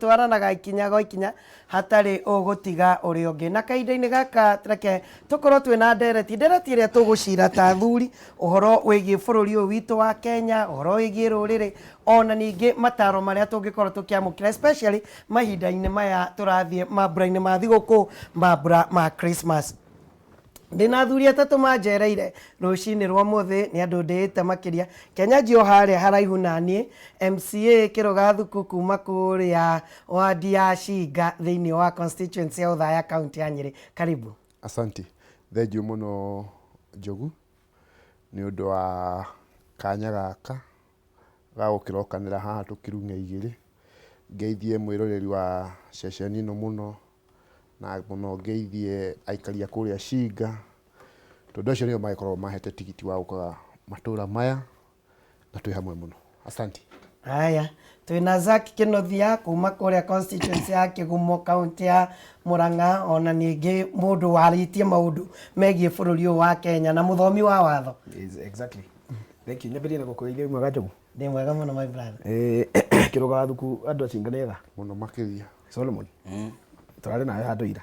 twaranaga ikinya go ikinya hatari ugutiga uri ungi na kainda-ini gaka reke tukorwo twina ndereti iria tugucira ta thuri uhoro wigie bururi uyu witu wa Kenya uhoro wigie ruriri ona ningi mataro maria tungikorwo tukiamukira especially mahinda-ini maya turathie mambura-ini ma thiguku mambura ma Christmas. Ndina thuri atatu manjereire rucini rwa muthi ni andu ndiite makiria Kenya njio haria haraihu nani MCA Kiroga Thuku kuma kuria wadi ya Shiga thiini wa constituency ya Uthaya county ya Nyeri. Karibu. Asante. Thengiũ mũno Njogu ni undu wa kanya gaka ga gukirokanira haha tukirunga igiri ngeithie mwiroreri wa ceceni ino muno na muno ngeithie aikaria kuria Shiga tondu acio nio magikorwo mahete tigiti wa guka matura maya na twi hamwe muno. Asante. Haya, twina Zaki Kinothia kuma kuria constituency ya Kigumo county ya Murang'a ona ningi mundu waritie maundu megie bururi wa Kenya na muthomi wa watho. Exactly. Thank you. Nyambiri na gukuria mwega Njogu. Ndi mwega muno my brother. Kiroga Thuku andu acingana Muno makiria. Solomon. Turare nawe handu ira.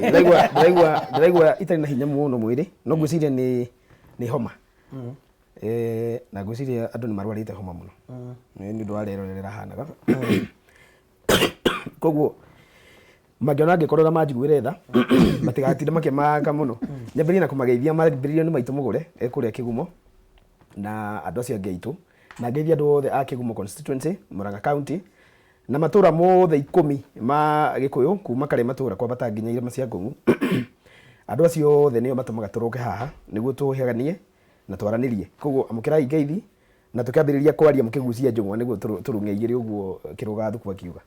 Ndiraigua itari na hinya muno mwiri no ngwiciria ni homa. Na ngwiciria andu ni marwarite homa muno. Ni undu wa rero rira hanaga. Koguo magiona ngikorora manjiguire tha matigatinde makimaka muno. Nyambiri na kumageithia mambiririo ni maitu mugure ekuria Kigumo na andu acio ngeitu na ngeithia andu othe a Kigumo constituency Murang'a county na matura mothe 10 ma Gikuyu kuma kare matura kwa batanginya irema cia Ngong'u. Andu acio othe nio matumaga turuke haha niguo tuheganie na twaranirie. Koguo amukirai ngeithi na tukiambiriria kwaria mukigucia Njogu niguo turunge igiri uguo Kiroga Thuku akiuga.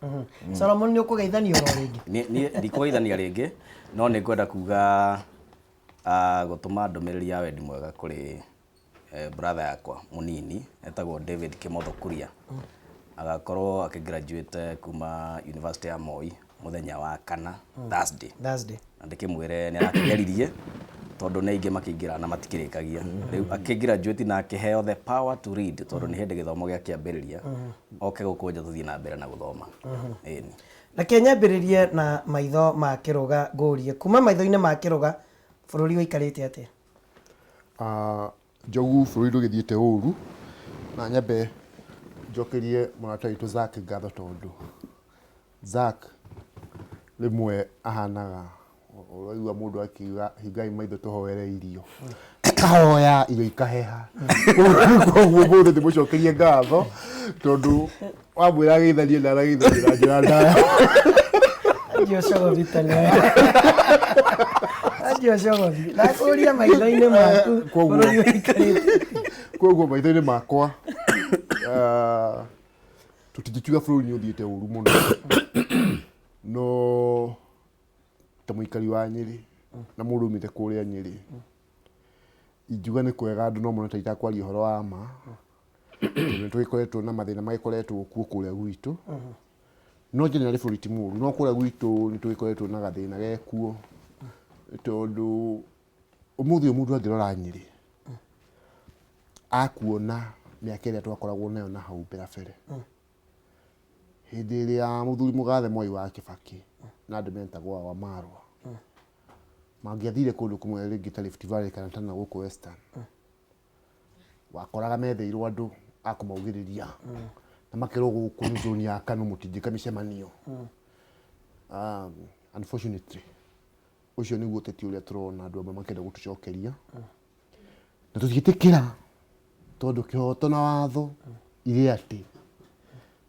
Solomon ni ukugeithania ro ringi. Ni ndikugeithania ringi no ni ngwenda kuga gutuma ndumiriri ya wendi mwega kuri brother yakwa munini etagwo David Kimotho Kuria. Agakorwo akigraduate kuma University ya Moi muthenya wa kana Thursday. Ndikimwire ni arakigeririe tondu ni ingi makiingira na matikirikagia. Riu akigraduate na akiheo the power to read tondu ni hindi githomo gia kiambiriria. Oke gukunja tuthie na mbere na guthoma. Eni. Na Kenya mbiririe na maitho ma Kiroga ngurie kuma maitho-ini ma Kiroga bururi wikarite atia? Njogu bururi ndugithiete uru na nyambe njokerie murata witu Zaki ngatho tondu Zak rimwe ahanaga uraigua mundu akiuga hingai maitho tuhoere irio kahoya irio ikaheha. Koguo mundu ndimucokerie ngatho tondu wamwira geithanie na arageithania na njira ndaya. Ndio shogo vitani. Ndio shogo. Na kuria maitho-ini maku bururi wikarite. Koguo maitho-ini makwa tutikiuga bururi ni uthiite uru muno no ta muikari wa Nyeri na mundu umite kuria Nyeri injuga ni kwega andu no muno ta itakwaria horo wa ma ni twikoretwo na mathina magikoretwo kuria gwitu no generally bururi ti muru no kuria gwitu ni twikoretwo na gathina gekuo tondu umuthi mundu angirora Nyeri akuona miaka iria twakoragwo nayo na hau mbere bere hindi iria muthuri mugathe Moi wa Kibaki na andu metagwo wa Marwa mangiathire kundu kumwe ringi ta Rift Valley kana tana guku Western wakoraga metheirwo andu akumaugiriria na makiro guku zone ya Kanu mutinjika micemanio. Unfortunately ucio niguo teti uria turona andu amwe makenda gutucokeria na tutigitikira tondu kihoto na watho iri ati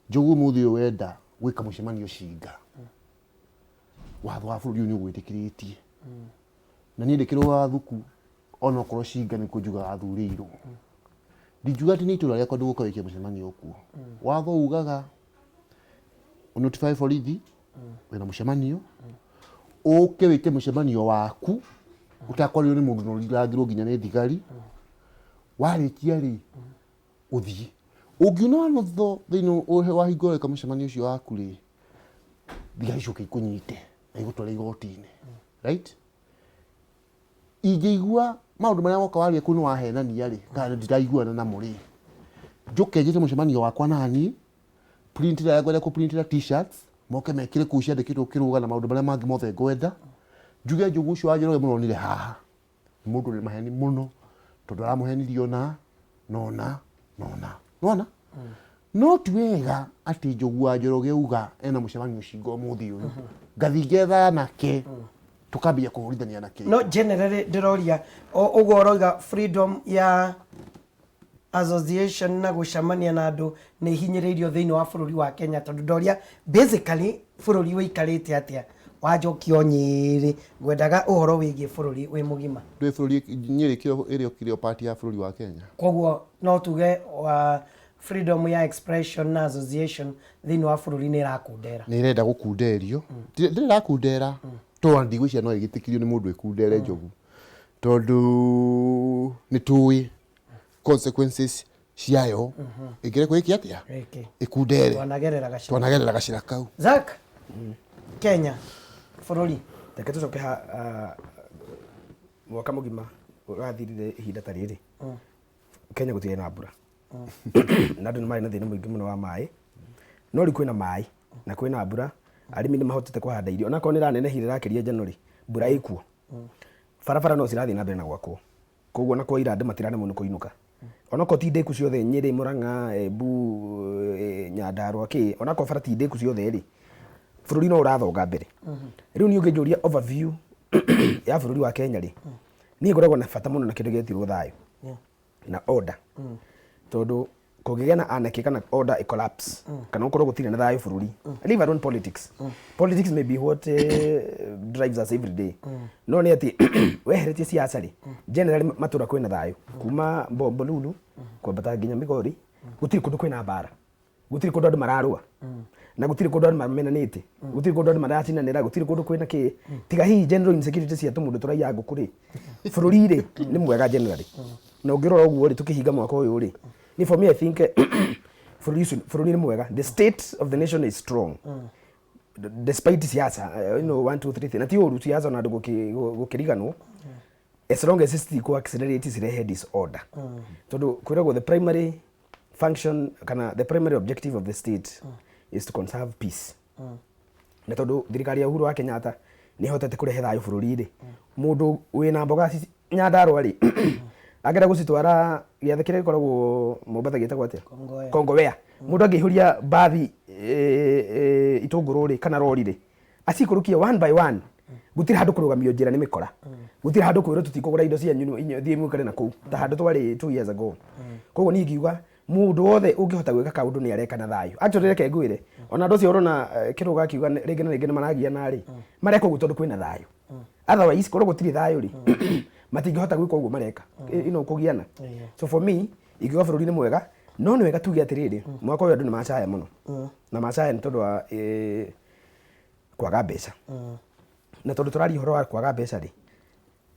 Njogu muthi wenda gwika mucemanio Shiga watho wa bururi ni ugwitikiritie na ni Kiroga Thuku ona korwo Shiga ni kunjuga athurirwo ndijuga ati ni itura ria kwandu gukawikia mucemanio kuo watho ugaga notify borithi wena mucemanio uke wike mucemanio waku utakorirwo ni mundu no rirangirwo nginya ni thigari warikia ri uthie ungiuna no thino wa hingore kamucemanio ucio waku ri thigari coke ikunyite na igutwara igoti-ini right. Ingĩigua maundu maria woka waria ku ni wahenania ri kana ndiraiguana na muri njuke njite mucemanio wakwa nani printira ya gwenda ku printira t-shirts moke mekire ku ciandikitwo kiruga na maundu maria mangi mothe ngwenda njuge njugu ucio wanjiro muronire haha mundu ni maheni muno tondu aramuhenirio na nona no tuwega ati njugu wanjiro geuga ena mucemanio cingo muthi uyu ngathi ngetha nake tukambia kuhurithania nake no generally ndiroria ugo roiga freedom ya association na gucamania na andu ni hinyiririo thiini wa bururi wa Kenya tondu ndoria basically bururi wikarite atia wajokio Nyeri ngwendaga uhoro wigie bururi wi mugima ndwi bururi Nyeri kio irio kirio party ya bururi wa Kenya koguo no tuge wa freedom ya expression na association thiini wa bururi ni irakundera ni irenda gukunderio ndirakundera to ndigwicia no igitikirio ni mundu ikundere njogu tondu ni tui consequences ciayo igire kwiki atia ikundere twanagerera gacira kau Zak Kenya bururi reke tucoke mwaka mugima urathirire ihinda ta riri Kenya gutire na mbura na andu ni mari na thina muingi muno wa mai no ri kwina mai na kwina mbura arimi ni mahotete kuhanda irio ona konira nene hire rakiria January mbura ikuo barabara no cirathi na mbere na gwakwo koguo na kwa ira andu matirane muno kuinuka ona ko ti ndeku ciothe Nyeri Murang'a Embu Nyandarua ki ona ko bara ti ndeku ciothe ri bururi no urathonga mbere riu ni ungijuria overview ya bururi wa Kenya ri ni ngoragwo na bata muno na kindu getirwo thayo na order tondu kugigena na anarchy kana order collapse kana ukorwo gutire na thayo bururi leave alone politics politics may be what drives us every day no ni ati weheretie siasa ri generally matura kwina thayo kuma Bombolulu kwambata nginya Migori gutire kundu kwina bara gutire kundu andu mararua na gutire kundu andu mamenanite gutire kundu andu maracinanira gutire kundu kwina ki tiga hi general insecurity cia tumundu turaiya ngukuri bururi ri ni mwega generally na ungirora uguo ri tukihinga mwaka uyu ri ni for me I think bururi ni mwega the state of the nation is strong despite siasa 1 2 3 na ti uru siasa na ndugu gukiriganwo as long as it's ko accelerate cirehe disorder tondu kwiragwo the primary function kana the primary objective of the state is to conserve peace na tondu thirikari ya Uhuru wa Kenyatta ni hotete kurehe thayo bururi ri mundu wina mboga Nyandarua ri agera gucitwara giathe kire koragwo Mombasa gitagwo atia Kongowea mundu angihuria bathi itunguru ri kana rori ri acikurukia one by one gutire handu kurugamio njira ni mikora gutire handu kwiro tutikugura indo cia nyunu thie mwikare na kuu ta handu twari 2 years ago koguo ni ngiuga mundu wothe ungihota gwika kaundu ni areka na thayo actually reke ngwire ona ndu cio urona kiruga akiuga ringi na ringi ni maragia nari mareka gutondu kwina thayo otherwise korwo gutire thayo ri matingihota gwika uguo mareka kugiana so for me ikiuga bururi ni mwega no ni wega tuge atiriri mwaka uyu andu ni macaya muno na macaya ni tondu wa kwaga mbeca na tondu turari horo wa kwaga mbeca ri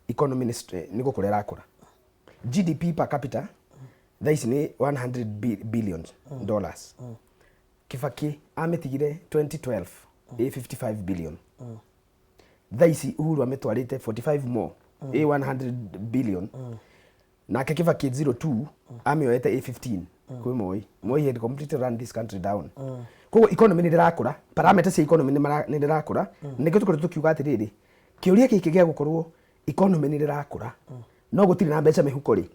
economy ni gukura irakura GDP per capita thaisi ni 100 billion dollars Kibaki ametigire 2012 55 billion thaisi Uhuru ametwarite 45 more 100 billion na Kibaki 02 amioete 15 kwi Moi had completely run this country down koguo economy ni ndirakura parameters cia economy ni ndirakura nikio tukorwo tukiuga atiriri kiuria kiki gia gukorwo economy ni ndirakura no gutire na mbeca mihuko ri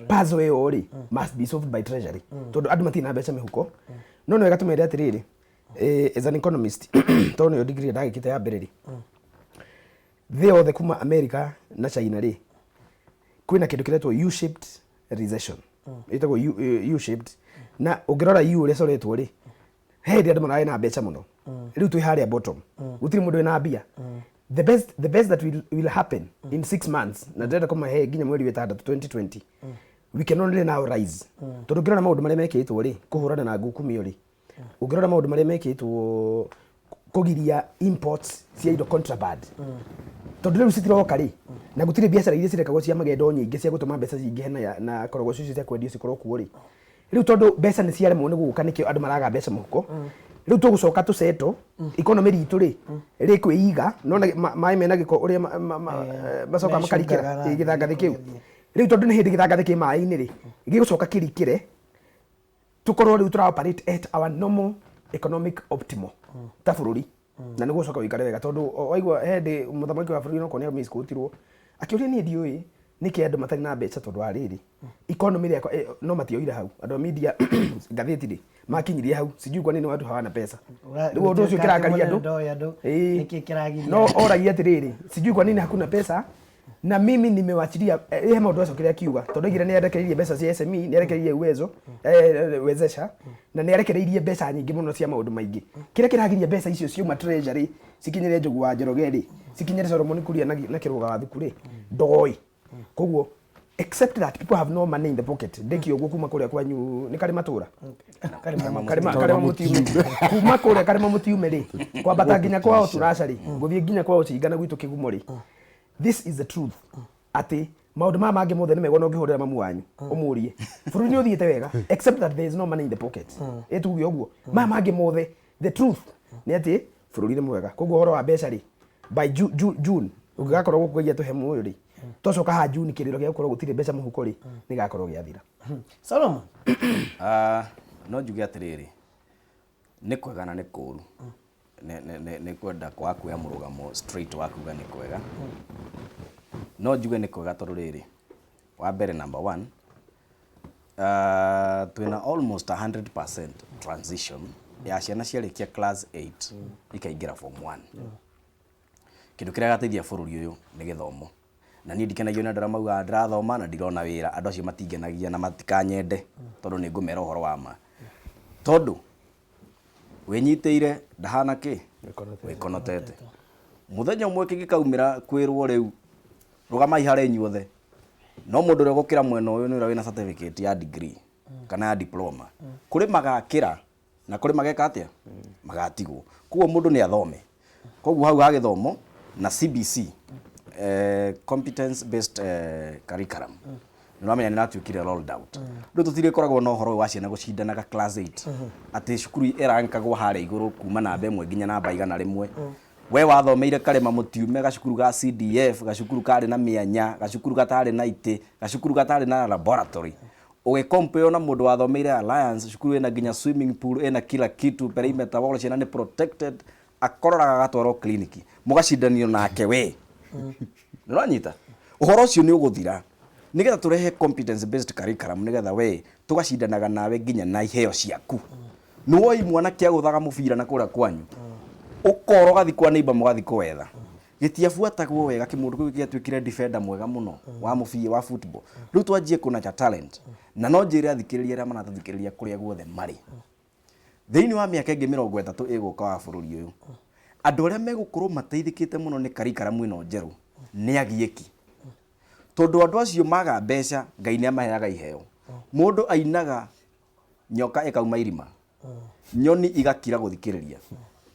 puzzle yo ri must be solved by treasury tondu andu matire na mbeca mihuko no wega tumere atiriri as an economist tondu yo degree ndagikite ya mbere ri thii othe kuma America na China ri kwina kindu kiretwo U-shaped recession itagwo U-shaped na ungirora U uria coretwo ri hendi andu marai na mbeca muno riu twi haria bottom gutire mundu ina mbia the best that will happen in 6 months na ndenda kuma he ginya mweri wetandatu 2020 we can only now rise tondu ngirora maundu maria mekitwo ri kuhurana na ngukumi ri ungirora maundu maria mekitwo kugiria imports cia indo contraband tondu riu citiroka ri na gutire biacara iria cirekagwo cia magendo nyingi cia gutuma mbeca cingihe na korogwo cicio cia kwendio cikorwo kuo ri riu tondu mbeca ni ciaremwo ni guka nikio andu maraga mbeca muhuko riu tugucoka tuseto economy ritu ri kwiiga nona mai mena giko uria macoka makarikira githangathi kiu riu tondu ni hindi githangathi ki mai ni ri gigucoka kirikire tukorwo riu tura operate at our normal economic optimal ta bururi na niguo coka wikare wega tondu waigua hendi muthamaki wa bururi no konia misquotirwo akiuria ni ndiui niki andu matari na mbeca tondu wa riri economy yako no matioire hau andu media ngatheti ri makinyirie hau sijui kwa nini watu hawana pesa ndio ndio cio kirakaria andu niki kiragiria no oragia atiriri sijui kwa nini hakuna pesa na mimi nimewachilia maundu acio kiria kiuga tondu igire ni arekereirie mbeca cia SME ni arekereirie uwezo wezesha na ni arekereirie mbeca nyingi muno cia maundu maingi kiria kiragiria mbeca icio ciuma treasury sikinyire Njugu wa Njoroge ri sikinyire Solomon Kuria na kiruga wa thukuri ndoi koguo except that people have no money in the pocket ndekio guo kuma kuria kwanyu ni kari matura karima mutiume kuma kuria karima mutiume ri kwambata nginya kwao turacari nguthie nginya kwao cingana gwitu kigumo ri. This is the truth ati maundu mama mangi mothe ni mego no ngihurira mamu wanyu umurie bururi ni uthiete wega except that there is no money in the pocket etuge uguo mama mangi mothe the truth ni ati bururi ni mwega koguo horo wa mbeca ri by June ugigakorwo gukugia tuhemu uyu ri tocoka ha June kiriro gia gukorwo gutire mbeca muhuko ri ni gakorwo giathira. Solomon no njuge atiriri ni kwega na ni kuru ne kwenda kwa kuya murugamo straight wa kuga ni kwega no njuge ni kwega tondu riri wa mbere number 1 twina almost 100% transition ya ciana ciarikia class 8 ikaingira form 1 kindu kiria gateithia bururi uyu ni githomo na ni ndikenagio na ndara mauga ndirathoma na ndirona wira andu acio matingenagia na matikanyende tondu ni ngumera uhoro wa ma tondu wenyiteire ndahana ki wikonotete muthenya umwe kingikaumira kwirwo riu rugamai hare inyuothe no mundu uri gukira mwena uyu ni ura wina certificate ya degree kana ya diploma kuri magakira na kuri mageka atia magatigwo kuo mundu ni athome koguo hau ha githomo na CBC competence based curriculum nĩwamenya nĩ natuĩkire rolled out rĩu tũtirĩkoragwo na ũhoro wa ciana gũcindanaga class 8 atĩ cukuru ĩrankagwo harĩa igũrũ kuma namba 1 nginya namba 100 we wathomeire karema mũtiume gacukuru ga CDF gacukuru karĩ na mĩanya gacukuru gatarĩ na itĩ gacukuru gatarĩ na laboratory ũgĩcompare na mũndũ wathomeire Alliance cukuru ĩna nginya swimming pool ĩna kila kitu perimeter wall ciana nĩ protected akororaga gatwarwo clinic mũgacindanio nake we nĩwanyita ũhoro ũcio nĩ ũgũthira nigetha turehe competence based curriculum nigetha we tugacindanaga nawe nginya na iheo ciaku nuoi mwana kia guthaga mubira na kuria kwanyu ukoro gathi kwa neighbor mugathi kwetha gitiafuatagwo wega kimundu kiu giatuikire defender mwega muno wa mubira wa football riu twanjie kuna cha talent na no njire athikiriria ria manathuthikiriria kuria guothe mari thiini wa miaka ingi 30 iguka wa bururi uyu andu aria megukorwo mateithikite muno ni curriculum ino njeru ni agieki tondu andu acio maga mbeca Ngai ni amaheaga iheo mundu ainaga nyoka ikauma irima nyoni igakira guthikiriria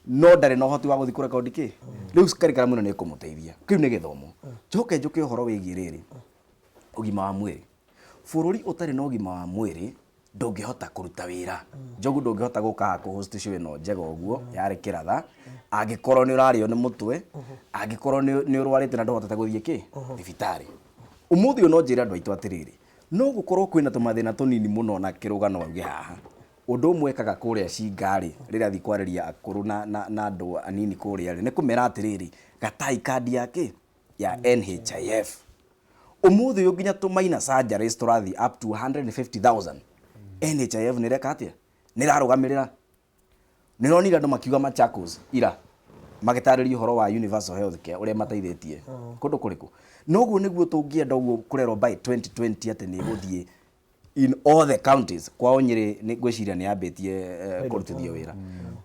no ndare no hoti wa guthikura kaundu ki riu curriculum ino ni ikumuteithia kiu ni githomo njuke uhoro wigie riri ugima wa mwiri bururi utari na ugima wa mwiri ndungihota kuruta wira njogu ndungihota guka kuhost show ino njega uguo yari kiratha angikorwo ni urario ni mutwe angikorwo ni urwarite na ndohotete guthie ki thibitari umuthi no njira andu aitu atiriri no gukorwo kwina tumathina tunini muno na kirugano auge haha undu mwekaga kuria cingari riria thikwareria akuru na andu anini kuria ni kumera atiriri gatai kadi yake ya NHIF umuthi yo nginya tumaina surgery turathi up to 150,000 NHIF ni reka atia ni rarugamirira ni ronira andu makiuga Machakos ira magitariria horo wa universal health care uria mateithĩtie kundu kuriku noguo niguo tungienda uguo kurerwo by 2020 ati ni guthie in all the counties kwao Nyeri ni gwiciria ni ambitie kurutithio wira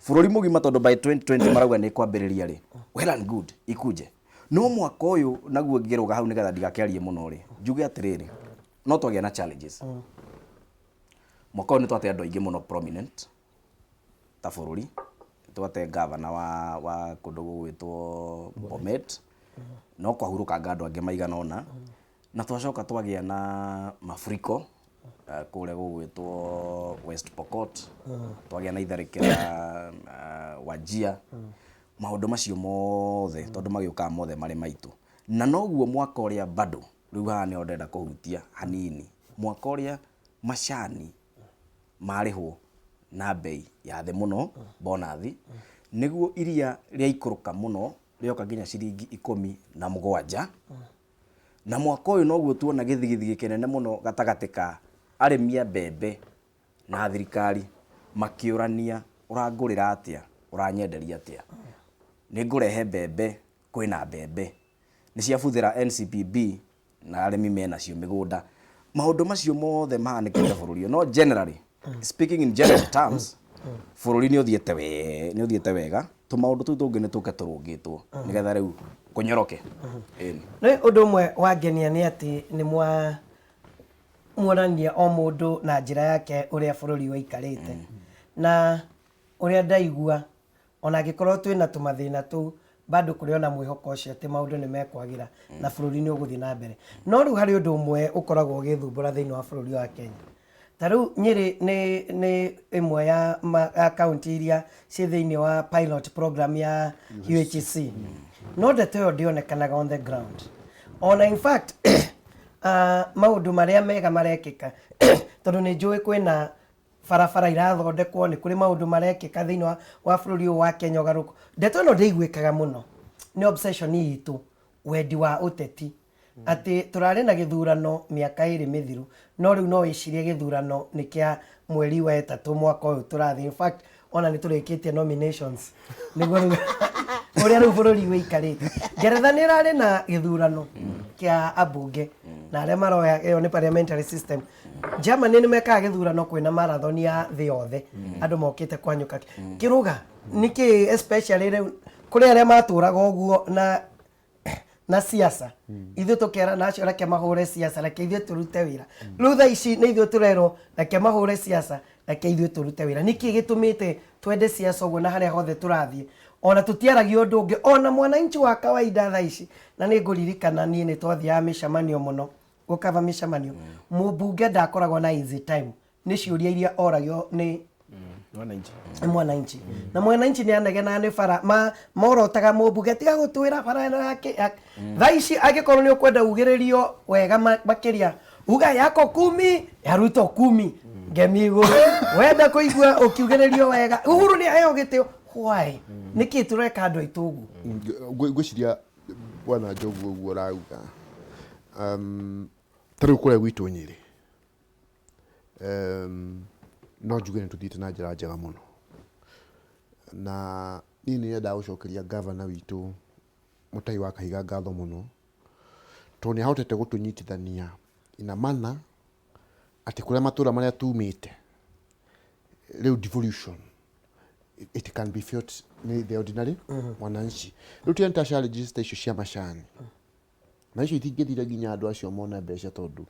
bururi mugima tondu by 2020 marauga ni kwambiriria ri well and good ikuje no mwaka uyu naguo ngiruga hau nigetha ndigakiarie muno ri njuge atiriri no twagia na challenges mwaka uyu ni twate andu aingi muno prominent ta bururi twate governor wa kundu gwitwo Bomet no kwahuruka andu angi maigana ona na twacoka twagia na mafuriko kule gwitwo West Pokot twagia na itharikira Wajia maundu macio mothe tondu magiuka mothe mari maitu na noguo mwaka uria bado riu haha ni ondenda kuhutia hanini mwaka uria macani marihwo na bei ya thĩ mũno bonathi nĩguo iria rĩa ikũrũka mũno rĩoka nginya ciringi 17 na mwaka ũyũ noguo tuona gĩthigithigi kĩnene mũno gatagatĩ ka arĩmi a mbembe na thirikari makĩũrania ũrangũrĩra atĩa ũranyenderia atĩa nĩ ngũrehe mbembe kwĩna mbembe nĩ ciabuthĩra NCPB na arĩmi menacio mĩgũnda maũndũ macio mothe mahanĩkĩte bũrũri no generally speaking in general terms bũrũri nĩ ũthiĩte wega tũmaũndũ tũu tũngĩ nĩ tũke tũrũngĩtwo nĩgetha rĩu kũnyoroke nĩ ũndũ ũmwe wangenia nĩ atĩ nĩ muonania o mũndũ na njĩra yake ũrĩa bũrũri waikarĩte na ũrĩa ndaigua ona angĩkorwo twĩna tũmathĩna tũu bado kũrĩ ona mwĩhoko ũcio atĩ maũndũ nĩ mekwagĩra na bũrũri nĩ ũgũthiĩ na mbere no rĩu harĩ ũndũ ũmwe ũkoragwo ũgĩthumbũra thĩinĩ wa bũrũri wa Kenya ta rĩu Nyĩrĩ nĩ ĩmwe ya kaunti iria ciĩ thĩinĩ wa pilot program ya UHC no ndeto ĩyo ndĩonekanaga on the ground ona in fact maũndũ marĩa mega marekĩka tondũ nĩ njũĩ kwĩna barabara irathondekwo nĩ kũrĩ maũndũ marekĩka thĩinĩ wa bũrũri ũyũ wa Kenya ũgarũrũku ndeto ĩno ndĩiguĩkaga mũno nĩ obsession itũ wendi wa ũteti atĩ tũrarĩ na gĩthurano mĩaka 2 mĩthiru no rĩu no wĩcirie gĩthurano nĩ kĩa mweri wa 3 mwaka ũyũ tũrathiĩ in fact ona nĩ tũrĩkĩtie nominations nĩguo rĩu ũrĩa rĩu bũrũri wĩikarĩte Ngeretha nĩ ĩrarĩ na gĩthurano kĩa ambunge na arĩa maroya ĩyo nĩ parliamentary system Germany nĩ mekaga gĩthurano kwĩna marathon ya thĩ yothe andũ mokĩte kwanyũka kĩrũga nĩkĩ especially rĩu kũrĩ arĩa matũraga ũguo na siasa ithuĩ tũkera nacio reke mahũre siasa reke ithuĩ tũrute wĩra rĩu thaa ici nĩ ithuĩ tũrerwo reke mahũre siasa reke ithuĩ tũrute wĩra nĩkĩ gĩtũmĩte twende siasa ũguo na harĩa hothe tũrathiĩ ona tũtiaragia ũndũ ũngĩ ona mwananchi wa kawaida thaa ici na nĩ ngũririkana niĩ nĩ twathiaga mĩcemanio mũno gũkava mĩcemanio mũmbunge ndakoragwo na easy time nĩ ciũria iria oragio nĩ mwananchi na mwananchi nĩ anegena nĩ bara morotaga mũmbunge tiga gũtwĩra bara yake thaa ici angĩkorwo nĩ ũkwenda ugĩrĩrio wega makĩria uga yako 10 yaruto 10 ngemi igũrũ wenda kũigua ũkiugĩrĩrio wega Uhuru nĩ aheo gĩtĩo why nĩkĩ tũreka andũ aitũ ũguo ngwĩciria bwana Njogu ũguo ũrauga tarĩu kũrĩa gwitũ Nyĩrĩ no njuge nĩ tũthiĩte na njĩra njega mũno na niĩ nĩ nyendaga gũcokeria gavana witũ Mũtai wa Kahiga ngatho mũno tondũ nĩ ahotete gũtũnyitithania ina mana atĩ kũrĩa matũra marĩa tumĩte rĩu devolution it can be felt in the ordinary mwananchi rĩu tuenta challenges ta icio cia macani na icio itingĩthira nginya andũ acio mona mbeca tondũ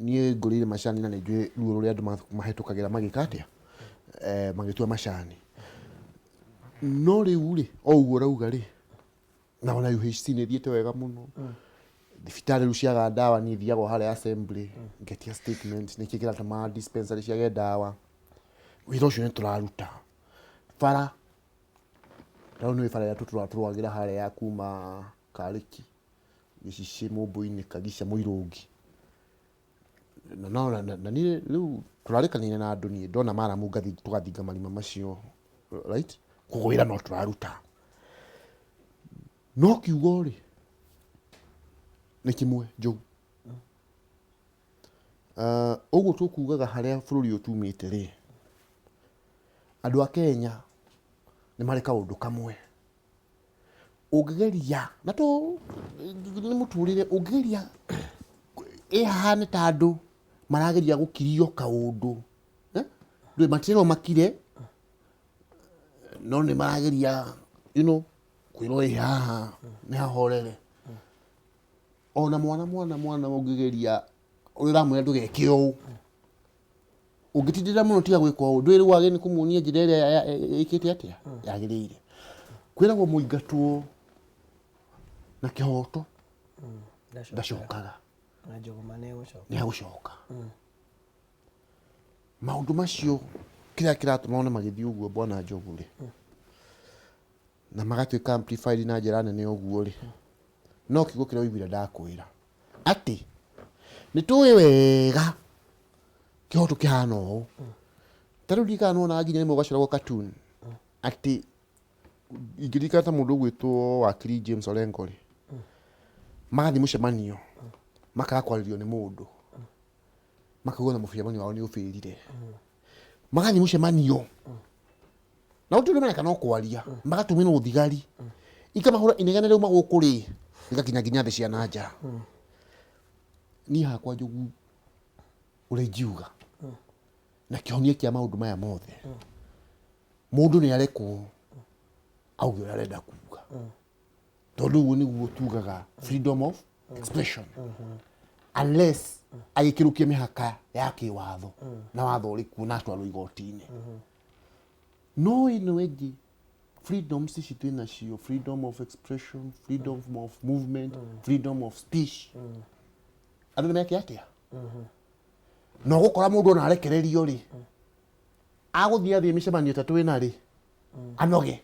niĩ ngũrĩire macani na nĩ njũĩ ruo rũrĩa andũ mahetũkagĩra magĩka atĩa magĩtua macani no rĩu rĩ o ũguo ũrauga rĩ na ona UHC nĩ thiĩte wega mũno thibitarĩ rĩu ciaga ndawa niĩ thiaga harĩa assembly ngetia statement nĩkĩ kĩratũma dispensary ciage ndawa wĩra ũcio nĩ tũraruta bara rĩu nĩ bara ya tũtũragĩra harĩa ya kuma Karĩki gĩcici Mũmbũi-inĩ Kagica Mũirũngi na niĩ rĩu tũrarĩkanĩire na andũ niĩ ndona maramu ngathi tũgathinga marima macio right kũgwĩra no tũraruta no kiugo rĩ nĩ kĩmwe Njogu ũguo tũkugaga harĩa bũrũri ũtumĩte rĩ andũ a Kenya nĩ marĩ kaũndũ kamwe ũngĩgeria na to nĩ mũtũrĩre ũngĩgeria ĩhana ta andũ marageria gũkirio kaũndũ ndũĩ matirwo makire no nĩ marageria kwĩrwo haha nĩ hahorere ona mwana ũngĩgeria ũrĩa ũramwĩra ndũgeke ũũ ũngĩtindĩra mũno tiga gwĩka ũũ ndũĩ rĩu wagĩrĩire nĩ kũmuonia njĩra ĩrĩa ĩkĩte atĩa yagĩrĩire kwĩragwo mũingatwo na kĩhoto ndacokaga nĩ agũcoka maũndũ macio kĩrĩa kĩratũma one magĩthiĩ ũguo bwana Njogu rĩ na magatuĩka amplified na njĩra nene ũguo rĩ no kiugo kĩrĩa ũiguire ndakwĩra atĩ nĩ tũĩ wega kĩhoto kĩhana ũũ Taru dika no na nginya mo gacira cartoon ati ingirika ta mundu gwitwo wakiri James Olengori magathi mucemanio makakwaririo ni mundu makauga na mucemanio wao ni ufirire magathi mucemanio na utu ni kana kwaria magatumina uthigari ikamahura inegene riu magukuri igakinya nginya thi cia nanja ni hakwa njugu urejiuga na kionia kia maundu maya mothe mundu ni arekwo auge uria arenda kuga tondu uguo niguo tugaga freedom of expression unless agikirukia mihaka ya kiwatho na watho uriku na atwarwo igoti-ini no inweji freedom cici twina cio freedom of expression freedom of movement freedom of speech andu ni meke atia no gukora mundu na arekererio ri aguthia athie micemanio ta twina ri anoge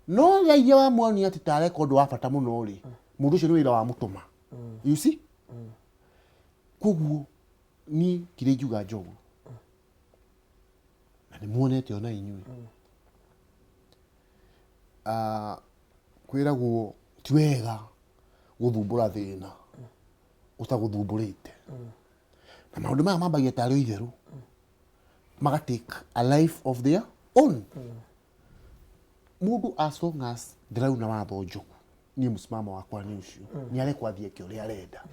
no ya wa mwani ati ta record wa bata muno ri mundu ucio ni wira wa mutuma you see koguo ni kirejuga jogu na ni muonete ona inyui kwiragwo ti wega guthumbura thina utaguthumburite na maundu maya mambagia tari itheru magatake a life of their own mundu as long as ndirauna watho njugu ni musimamo wakwa ni ucio ni arekwa thie ki uria arenda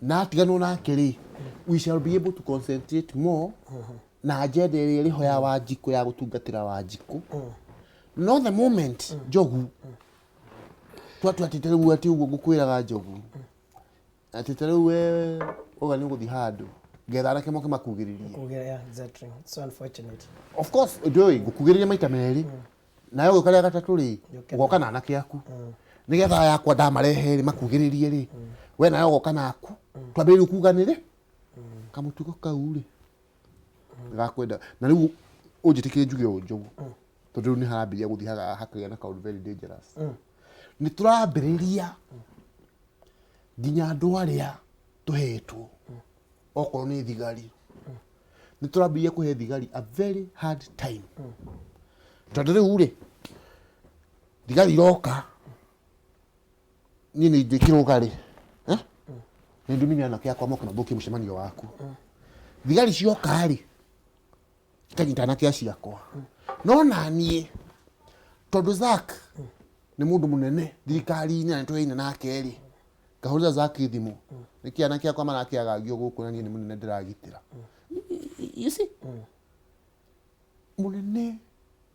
na tigano nake ri we shall be able to concentrate more na agenda iri riho ya Wanjiku ya gutungatira Wanjiku no the moment njogu twatu atitereru ati uguo ngukwiraga njogu atitereru we oga ni guthi handu getha arake moke makugiririe kugeria exactly so unfortunate of course ndoi ngukugiriria maita meri nayo gukaria gatatu ri ugoka na anake aku nigetha yakwa ndamarehe ri makugiririe ri we nayo ugoka naku twambire kuganire kamutugo kau ri ngakwenda na riu unjitikire njuge njogu tondu ni harambiria guthi hakagia na kaundu very dangerous ni turambiriria nginya andu aria tuhetwo okorwo ni thigari ni turambiria kuhe thigari a very hard time tondu riu ri thigari iroka ni njikirũga ri ni ndumini na kia kwa moka na thukie mucemanio waku thigari cioka ri ikanyita na kia ciakwa no nanie tondu Zack ni mundu munene thirikari-ini na nitweine nake ri kahuriza Zack thimu niki anake akwa marakiagagio guku na nie ni munene ndiragitira you see munene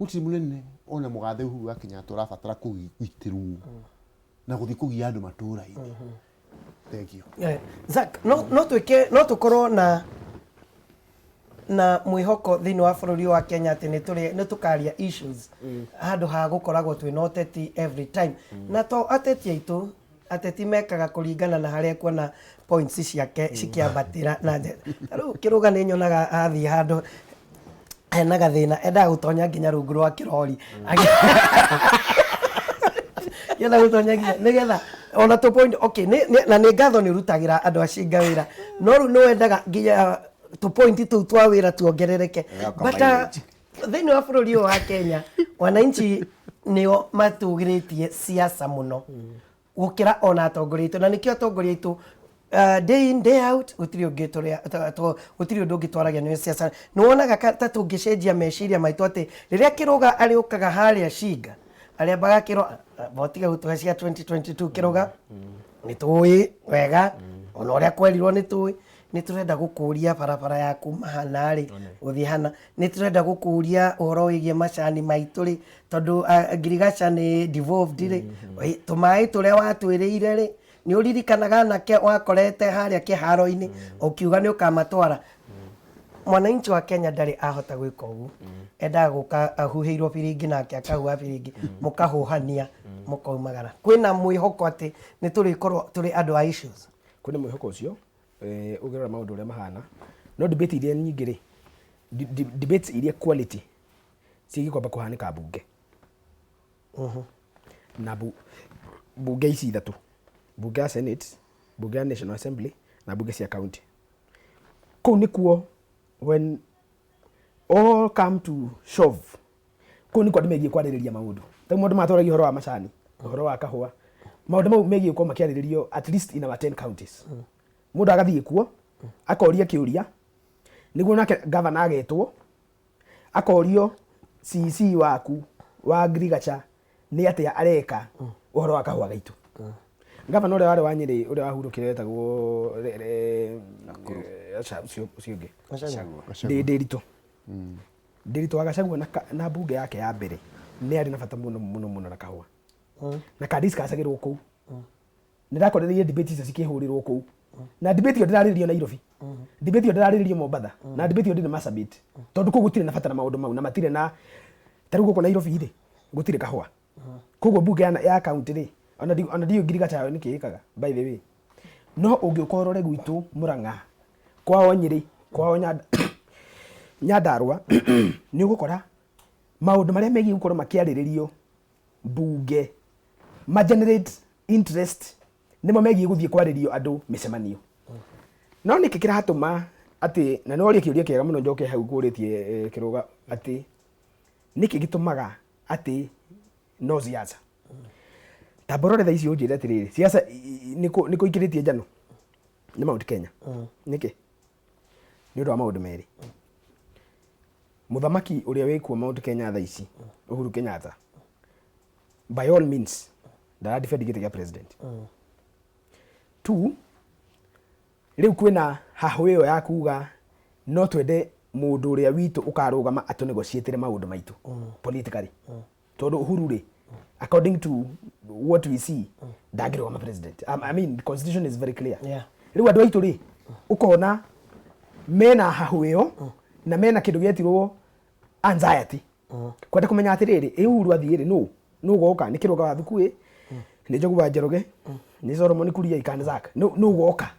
uti munene ona mugathe hu akinya turabatara kugitirwo na guthi kugia andu matura-ini thank you Zack no tukorwo na mwihoko thini wa bururi wa Kenya ati ni tukaria issues handu ha gukoragwo twina uteti every time na to ateti aitu ateti mekaga kuringana na haria kuona points ciake cikiambatira na riu kiruga ni nyonaga athi handu ena gathina enda gutonya nginya rungu rwa kirori yena gutonya nginya nigetha ona to point okay na ni ngatho ni rutagira andu acinga wira no ru no endaga nginya to point tu twa wira tuongerereke but thini wa bururi wa Kenya wananchi nio matugiritie siasa muno gukira ona atongoria na nikio atongoria itu day in day out utiri undu ngitwaragia ni siasa ni wonaga ta tungicenjia meciria maitu ati riria kiruga ari ukaga haria cinga aria bagakiro botiga gutuga cia 2022 kiruga ni tuwi wega ona uria kwerirwo ni tuwi ni turenda gukuria barabara yaku mahana ri uthi hana ni turenda gukuria uhoro wigie macani maitu ri tondu ngirigaca ni devolved ri tumai turia watwiriire ri ni uririkanaga nake wakorete haria kiharo-ini ukiuga ni ukamatwara mwananchi wa Kenya ndari ahota gwika uguo enda guka ahuheirwo biringi nake akahua biringi mukahuhania mukaumagara kwina mwihoko ati ni turikorwo turi andu a issues kwina mwihoko ucio ugerera maundu uria mahana no debate iria nyingi ri debate iria quality sigi kwamba kuhanika bunge na bunge ici ithatu bunge ya Senate bunge ya National Assembly na bunge cia county kou nikuo when all come to shove ko ni kwa megie kwaririria maundu ta maundu matwaragio horo wa macani horo wa kahua maundu mau megie ko makiariririo at least in our 10 counties mundu agathie kuo akoria kiuria niguo nake governor agetwo akorio CC waku wa agriculture ni atia areka uhoro wa kahua gaitu governor ule wale wa Nyeri ule wahurukire wetagwo ucio ngi Ndiritu agacagwo na bunge yake ya mbere ni ari na bata muno na kahua na ka discussagirwo kuu nirakorerie debate icio cikihurirwo kuu na debate yo ndiraririo Nairobi debate yo ndiraririo Mombasa na debate yo ndina Marsabit tondu kuu gutire na bata na maundu mau na matire na taru guko Nairobi ri gutire kahua koguo bunge ya county ri ona dio ngirigacha ni kiikaga by the way no ungiukorore gwitu Murang'a kwao Nyeri kwao Nyandarua ni ugukora maundu maria megi gukorwo makiariririo bunge ma generate interest nimo megi guthie kwaririo andu micemanio no niki kirahatuma ati na no ri kiuria kiega muno njoke hau kuritie kiruga ati niki gitumaga ati no siasa taborore tha icio njire atiriri siasa niko ikiritie njano ni Mount Kenya niki ni ndo maundu meri muthamaki uria wikuo Mount Kenya tha ici Uhuru Kenyatta by all means da defend gite ya president tu riu kwina hahu iyo ya kuga no twende mundu uria witu ukarugama atunegociatire maundu maitu politically tondu Uhuru ri according to what we see dagiro wa president I mean the constitution is very clear riu andu aitu ri ukona mena hahu iyo na mena kindu gietirwo anxiety kwenda kumenya atiriri Uhuru athiire no goka ni kiruga wa thukui ni Njogu wa Njoroge ni Solomon Kuria ikanzaka no goka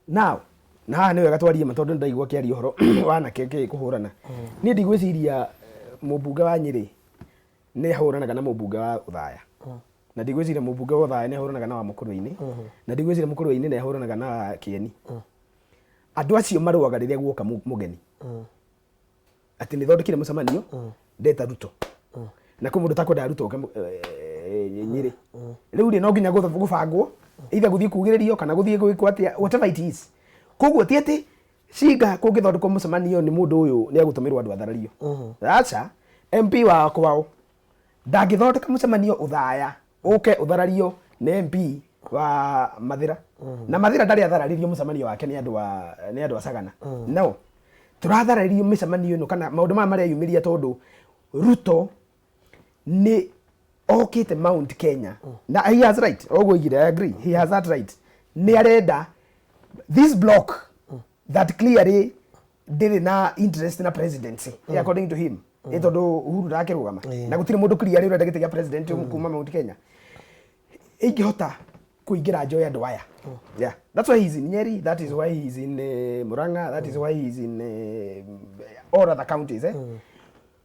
now na niwe gatwarie matondu ndaigwa kiari horo wana keke kuhurana ni ndigwiciria mubunge wa Nyeri ni huranaga na mubunge wa Uthaya na ndigwiciria mubunge wa Uthaya ni huranaga na wa Mukuru-ini na ndigwiciria Mukuru-ini ni huranaga na Kieni andu acio maruaga riria guoka mugeni ati ni thondekire mucemanio ndeta Ruto na ko mundu takwenda Ruto Nyeri riu ri no nginya gubangwo either guthie kugiririo kana guthie gwikwo atia whatever it is koguo ti ati ciga kungithondekwo mucemanio ni mundu uyu ni agutumirwo andu atharario acha MP wa kwao ndangithondeka mucemanio Uthaya uke utharario ni MP wa Mathira na Mathira ndari athararirio mucemanio wake ni andu a Sagana no turatharario micemanio no kana maundu ma maria yumiria tondu Ruto ni okite Mount Kenya na he has right ogwo igire I agree he has that right ni arenda this block that clearly did na interest na presidency according to him tondu Uhuru ndakirugama na gutire mundu clearly urenda gite ya president kuma Mount Kenya ingihota kuingira njoya andu aya that's why he's in Nyeri that is why he's in Murang'a that is why he's in all other counties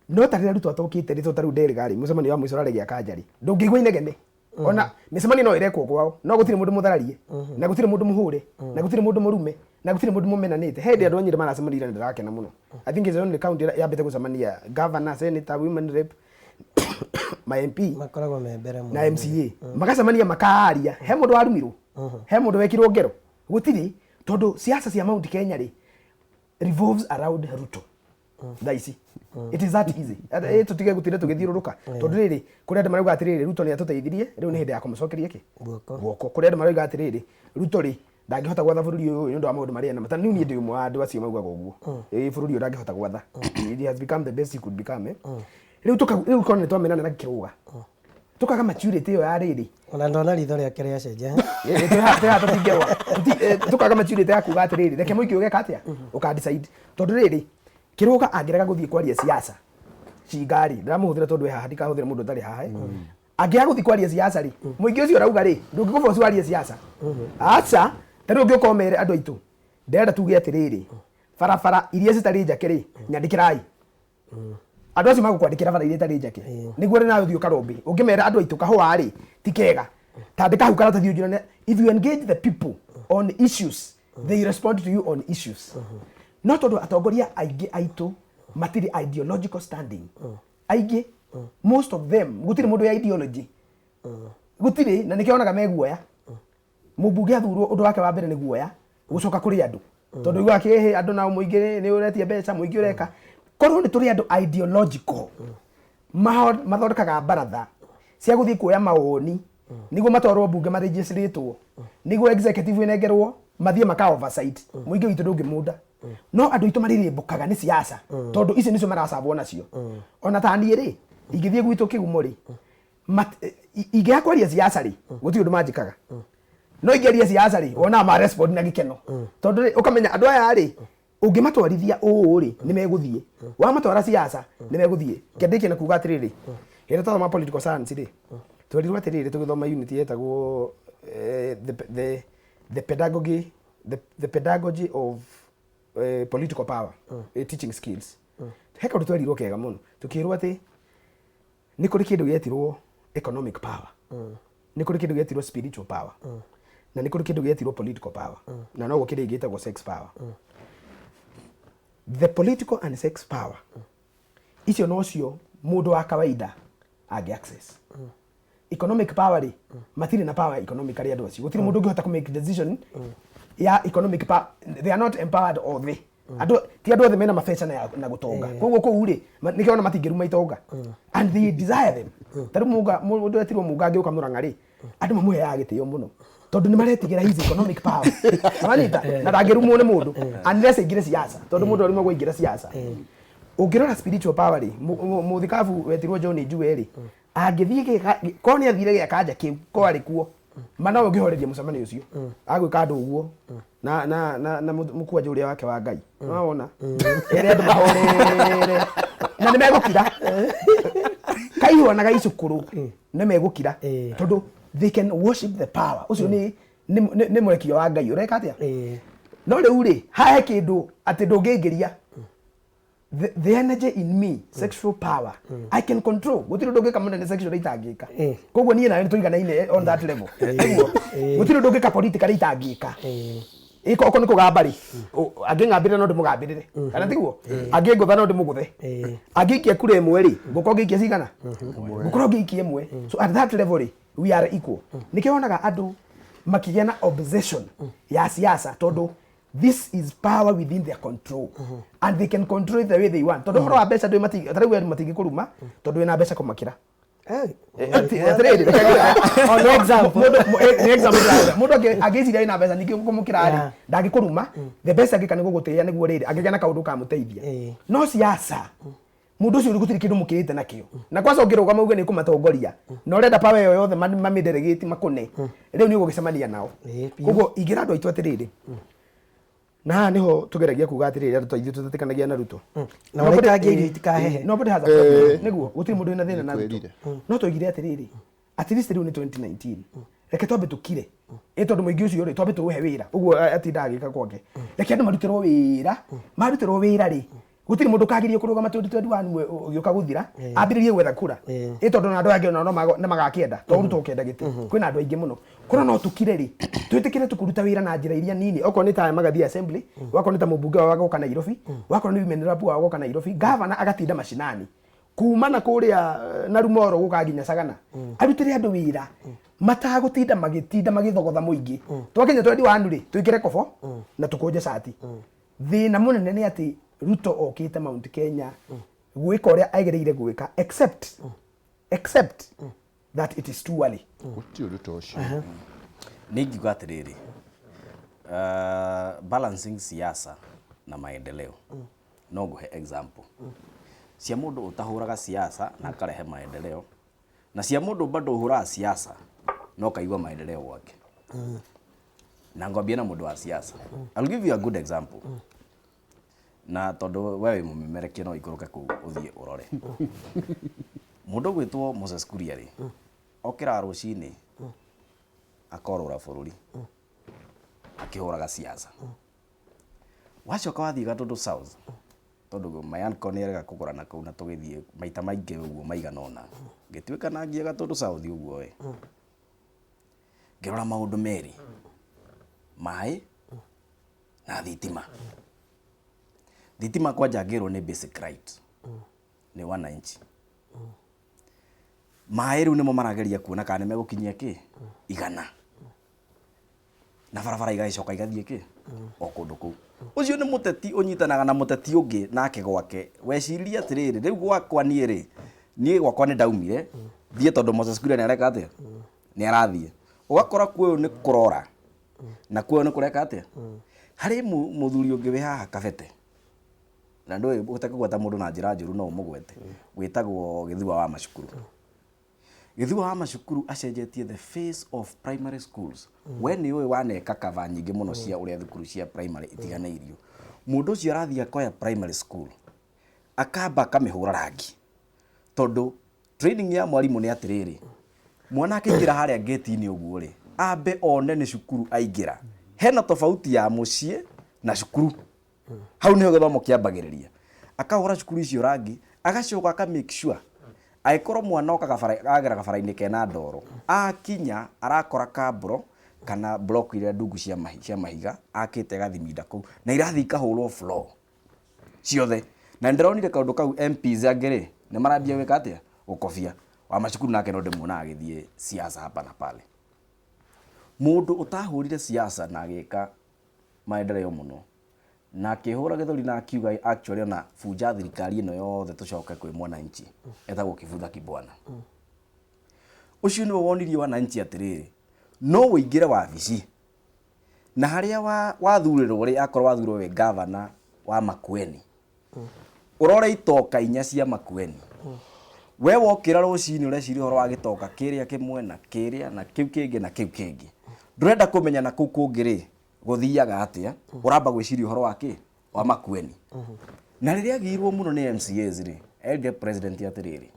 no tarira Ruto atokite rito taru nderigari mucemanio wa mwico raregia Kanjari ndungigwa inegene ona micemanio no irekwo kwao no gutire mundu muthararie na gutire mundu muhure na gutire mundu murume na gutire mundu mumenanite hindi andu anyire maracemanira ndirakena muno I think is only county ya bete gucemania governor senator women rep my MP makoragwo membere na MCA magacemania makaria he mundu warumirwo he mundu wekirwo ngero gutiri tondu siasa cia Mount Kenya ri revolves around Ruto daisi it is that easy tutige gutire tugithiururuka tondu riri kuri andu marauga atiriri Ruto ni atuteithirie riu ni hindi ya kumucokeria ki guoko kuri andu marauga atiriri Ruto ri ndangihota gwatha bururi uyu ni undu wa maundu maria na mata niu ni ndi umwe wa andu acio maugaga uguo bururi uyu ndangihota gwatha he has become the best he could become riu kone twamenana na kiruga tukaga maturity yo ya riri ona ndona ritho riake ria cenje tutingewa tukaga maturity ya kuga atiriri reke muiki ugeka atia uka decide tondu riri kiruga angiraga guthie kwaria siasa cigari ndiramuhuthira tondu haha ndikahuthira mundu tari haha angiaga guthie kwaria siasa ri muingi ucio rauga ri ndungiguboci waria siasa acha tari ungiukomere andu aitu ndenda tuge atiriri barabara iria citari njake ri nyandikirai andu acio magukwandikira bara iria itari njake niguo ri nawe thio karombi ungimera andu aitu kahua ri tikega tandika hau karatathi unjirane if you engage the people on issues they respond to you on issues no tondu atongoria aingi aitu matiri ideological standing aingi most of them gutiri mundu ya ideology gutiri na nikionaga meguoya mubunge athurwo undu wake wa mbere ni guoya gucoka kuri andu tondu igu akihe andu na muingi ni uretia mbeca muingi ureka korwo ni turi andu ideological mathondekaga baratha cia guthii kuoya mawoni niguo matwarwo bunge maregistrĩtwo niguo executive inengerwo mathie maka oversight muingi witu ndungimunda no andu itu marirĩmbũkaga ni siasa tondu ici nicio maracabwo nacio ona tani ri ingithie gwitu kigumo ri ingĩa kwaria siasa ri guti undu manjikaga no ingeria siasa ri ona ma respond na gikeno tondu ukamenya andu aya ri ungimatwarithia uu ri ni meguthie wa matwara siasa ni meguthie kendiki na kuga atiriri hira twa ma political science ri twarirwo atiriri tugithoma unit yetagwo the pedagogy of political power teaching skills heka twarirwo kega muno tukirwo ati ni kuri kindu gietirwo economic power ni kuri kindu gietirwo spiritual power na ni kuri kindu gietirwo political power na no gukiri gitagwo sex power the political and sex power icio nocio mundu wa kawaida agi access economic power ri matiri na power economic ari andu acio gutiri mundu ngihota ku make decision ya economic power they are not empowered or they andu ti andu othe mena mabesa na gutonga koguo kou ri nikiona matingiruma itonga and they desire them taru mundu etirwo munga ngiuka muranga ri andu mamuheaga gitio muno tondu ni maretigira his economic power manita na ndangirumwo ni mundu unless ingire siasa tondu mundu ari magwa ingira siasa ungirora spiritual power ri muthikabu wetirwo John Njue ri angithie koni athire gya kanja kiu ko ari kuo mana ungihoreria mucemanio ucio agwika andu uguo na mukua juria wake wa Ngai waona ere andu mahorere na nimegukira kaihonaga icukuru nimegukira tondu they can worship the power ucio ni murekio wa Ngai ureka atia no riu ri hahe kindu ati ndungingiria the energy in me sexual power I can control gutiri ndungika munene sexual itangika koguo nie na tuiganaine on that level gutiri ndungika political itangika iko oko niko gambari angingambire no ndimugambirire kana tiguo angingutha no ndimuguthe angikia kure imwe ri nguko ngikia cigana nguko ngikia imwe so at that level we are equal nikionaga andu makigia na obsession ya siasa tondu this is power within their control and they can control it the way they want tondu horo wa mbeca ndui matingi kuruma tondu wina mbeca kumakira mundu agiciria ina mbeca ningi kumukira ndangikuruma the best angikani gugutia niguo riri angigena kaundu ka muteithia no siasa mundu ucio gutiri kindu mukirite nakio na kwanza ungiruga mauge ni kumatongoria no renda power yo yothe mamidelegate makune riu ni ugugicemania nao koguo igira andu aitu atiriri na niho tugeragia kuga atiriri andu twaithu tutatikanagia na Ruto na waitangia irio itikahehe no bodi haza problem niguo gutiri mundu ina thina na Ruto no tugire atiriri at least riu ni 2019 reke twambe tukire tondu muingi ucio ri twambe tuhe wira uguo atinda agika kwake reke andu marutirwo wira ri gutiri mundu kagirie kurugama 2021 ugiuka guthira ambiririe gwetha kura tondu na andu angi no magakienda to Ruto ukenda giti kwina andu aingi muno kura no tukire ri twitikire tukuruta wira na njira iria nini oko ni ta magathia assembly wako ni ta mubunge wa goka Nairobi wako ni women rep wa goka Nairobi governor agatinda mashinani kumana kuria na rumoro gukaginya sagana arutire andu wira matagutinda magithogotha muingi twakinya twendi wa andu ri twikire kobo na tukunje sati thina munene ni ati Ruto okite Mount Kenya gwika uria aigereire gwika except that it is too early uti Ruto ucio ningiuga atiriri balancing siasa na maendeleo no nguhe example cia mundu utahuraga siasa na akarehe maendeleo na cia mundu bado uhuraga siasa no kaigwa maendeleo gwake na ngwambia na mundu wa siasa I'll give you a good example na tondu wewe mumemerekie no ikuruke ku uthie urore mundu gwitwo Moses Kuria ri okira rucini akorora bururi akihuraga siasa wacoka wathii Gatundu South tondu mayanko ni erega kugurana kuu na tugithie maita maingi uguo maiganona ngituika na ngia Gatundu South uguo we ngirora maundu meri mai na thitima thitima kwanja ngirwo nĩ basic right nĩ wananchi maĩ rĩu nĩmo marageria kuona kana megũkinyia kĩ igana na barabara igagĩcoka igathiĩ kĩ o kũndũ kũu ũcio nĩ mũteti ũnyitanaga na mũteti ũngĩ nake gwake weciria atĩrĩrĩ rĩu gwakwa niĩ nĩ ndaumire thiĩ tondũ Moses Kuria nĩ areka atĩa nĩ arathiĩ ũgakora kuoyo nĩ kũrora na kuoyo nĩ kũreka atĩa harĩ mũthuri ũngĩ wĩ haha Kabete na ndũĩ ũtakũgweta mũndũ na njĩra njũru no ũmũgwete gwĩtagwo Gĩthua wa Macukuru. Gĩthua wa Macukuru acenjetie the face of primary schools. We nĩ ũĩ waneka kava nyingĩ mũno cia ũrĩa thukuru cia primary itiganĩirio. Mũndũ ũcio arathiĩ akoya primary school akamba akamĩhũra rangi tondũ training ya mwarimũ nĩ atĩrĩrĩ mwana akĩingĩra harĩa gate-inĩ ũguo rĩ ambe one nĩ cukuru aingĩra hena tofauti ya mũciĩ na cukuru hau nĩho gĩthomo kĩambagĩrĩria akahũra cukuru icio rangi agacoka aka make sure aikorwo mwana agera gabara-inĩ kena ndoro akinya arakora kambro kana block iria ndungu cia mahiga akĩte gathiminda kũu na irathi ikahũrwo floor ciothe na ndĩronire kaũndũ kau MPs angĩ nĩ marambia gwĩka atĩa gũkobia wa Macukuru nake no ndĩmuona agĩthiĩ siasa hapa na pale mũndũ ũtahũrire siasa na agĩka maendeleo mũno na akĩhũra gĩthũri na akiuga actually ona bunja thirikari ĩno yothe tũcoke kwĩ mwananchi etagwo Kibutha Kibwana ũcio nĩwe wonirie wananchi atĩrĩrĩ no wĩingĩre wabici na harĩa wathurĩrwo rĩ akorwo wathurwo wĩ governor wa Makueni ũrore itoka inya cia Makueni we wokĩra rũcinĩ ũreciria ũhoro wa gĩtoka kĩrĩa kĩmwe na kĩrĩa na kĩu kĩngĩ na kĩu kĩngĩ ndũrenda kũmenya na kũu kũngĩ rĩ gũthiaga atĩa ũramba gwĩciria ũhoro wa kĩ wa Makueni na rĩrĩa agirwo mũno nĩ MCAs rĩ elder president atĩrĩrĩ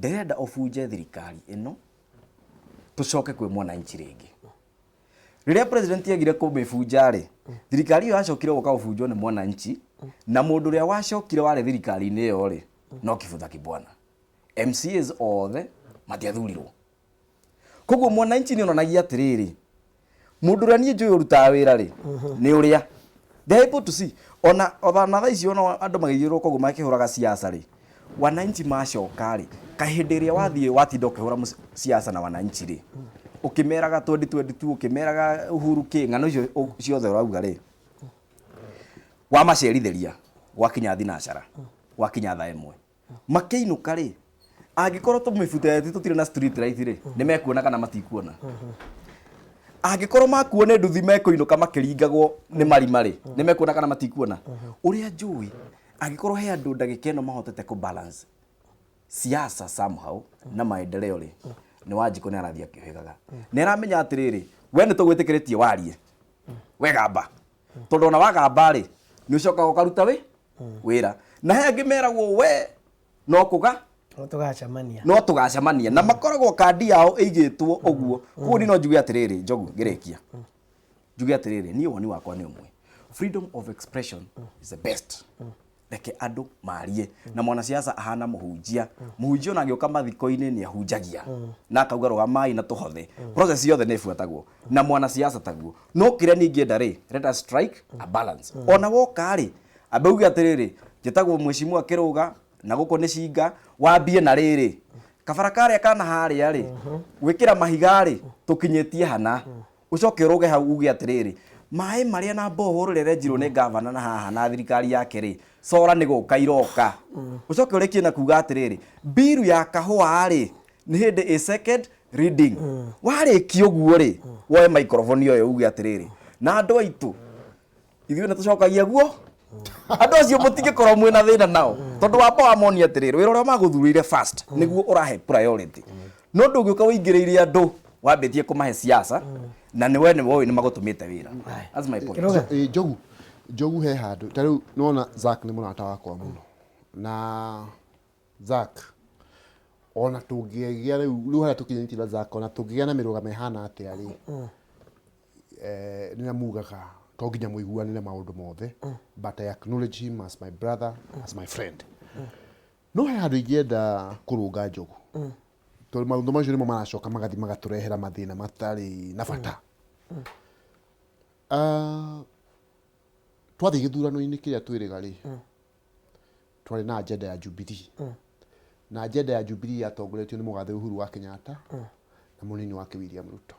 ndĩrenda ũbunje thirikari ĩno tũcoke kwĩ mwananchi rĩngĩ rĩrĩa president agire kũmĩbunja rĩ thirikari ĩyo yacokire gũka gũbunjwo nĩ mwananchi na mũndũ ũrĩa wacokire warĩ thirikari-inĩ ĩyo rĩ no Kibutha Kibwana MCAs othe matiathurirwo koguo mwananchi nĩ ononagia atĩrĩrĩ mũndũ ũrĩa niĩ njũĩ ũrutaga wĩra rĩ nĩ ũrĩa they able to see ona thaa ici ona andũ magĩthiũrũrũka koguo makĩhũraga siasa rĩ wananchi macoka rĩ kahĩndĩ ĩrĩa wathiĩ watinda ũkĩhũra siasa na wananchi rĩ ũkĩmeraga 2022 ũkĩmeraga Uhuru kĩ ng'ano icio ciothe ũrauga rĩ wamacerithĩria gwakinya thinacara gwakinya thaa ĩmwe makĩinũka rĩ angĩkorwo tũmĩbutete tũtirĩ na street light rĩ nĩ mekuona kana matikuona angĩkorwo makuone nduthi mekũinũka makĩringagwo nĩ marima rĩ nĩ mekuona kana matikuona ũrĩa njũĩ angĩkorwo he andũ ndagĩka ĩno mahotete kũ balance siasa somehow na maendeleo rĩ nĩ Wanjikũ nĩ arathiĩ akĩhĩgaga nĩ aramenya atĩrĩrĩ we nĩ tũgwĩtĩkĩrĩtie warie we gamba tondũ ona wagamba rĩ nĩ ũcokaga ũkaruta wĩra na he angĩ meragwo we no tũgacemania na makoragwo kandi yao ĩigĩtwo ũguo koguo niĩ no njuge atĩrĩrĩ Njogu ngĩrĩkia njuge atĩrĩrĩ niĩ woni wakwa nĩ ũmwe freedom of expression is the best reke andũ marie na mwanasiasa ahana mũhunjia ona agĩũka mathiko-inĩ nĩ ahunjagia na akauga rũgamai na tũhothe process yothe nĩ ĩbuatagwo na mwanasiasa taguo no kĩrĩa niĩ ngĩenda rĩ let us strike a balance ona woka rĩ ambe uge atĩrĩrĩ njĩtagwo mwĩcimwa Kĩrũga na gũkũ nĩ Cinga wambie na rĩrĩ kabara karĩa kana harĩa rĩ gwĩkĩra mahiga rĩ tũkinyĩtie hana ũcoke ũrũge hau uge atĩrĩrĩ maĩ marĩa na bohoro rĩrĩa njirwo nĩ governor na haha na thirikari yake rĩ sora nĩ gũka iroka ũcoke ũrĩkie na kuga atĩrĩrĩ biru ya kahũa rĩ nĩ hĩndĩ ĩ second reading warĩkia ũguo rĩ woe microphone ĩyo uge atĩrĩrĩ na andũ aitũ ithuĩ nĩ tũcokagia guo andũ acio mũtingĩkorwo mwĩna thĩna nao tondũ wamba wamonia atĩrĩrĩ wĩra ũrĩa magũthurĩire first nĩguo ũrahe priority no ndũngĩũka wĩingĩrĩirie andũ wambĩtie kũmahe siasa na nĩ we nĩ woĩ nĩ magũtũmĩte wĩra that's my point Njogu he handũ ta rĩu nona Zack nĩ mũrata wakwa mũno na Zack ona tũngĩgĩa rĩu harĩa tũkinyĩtie na Zack ona tũngĩgĩa na mĩrũgamo ĩhana atĩa rĩ nĩ amugaga to nginya mũiguanĩre maũndũ mothe but I acknowledge him as my brother as my friend no he handũ ingĩenda kũrũnga Njogu tondũ maũndũ macio nĩmo maracoka magathi magatũrehera mathĩna matarĩ na bata twathiĩ gĩthurano-inĩ kĩrĩa twĩrĩga rĩ twari na agenda ya Jubilee na agenda ya Jubilee yatongoretio ni mugathe Uhuru wa Kenyatta na munini wake William Ruto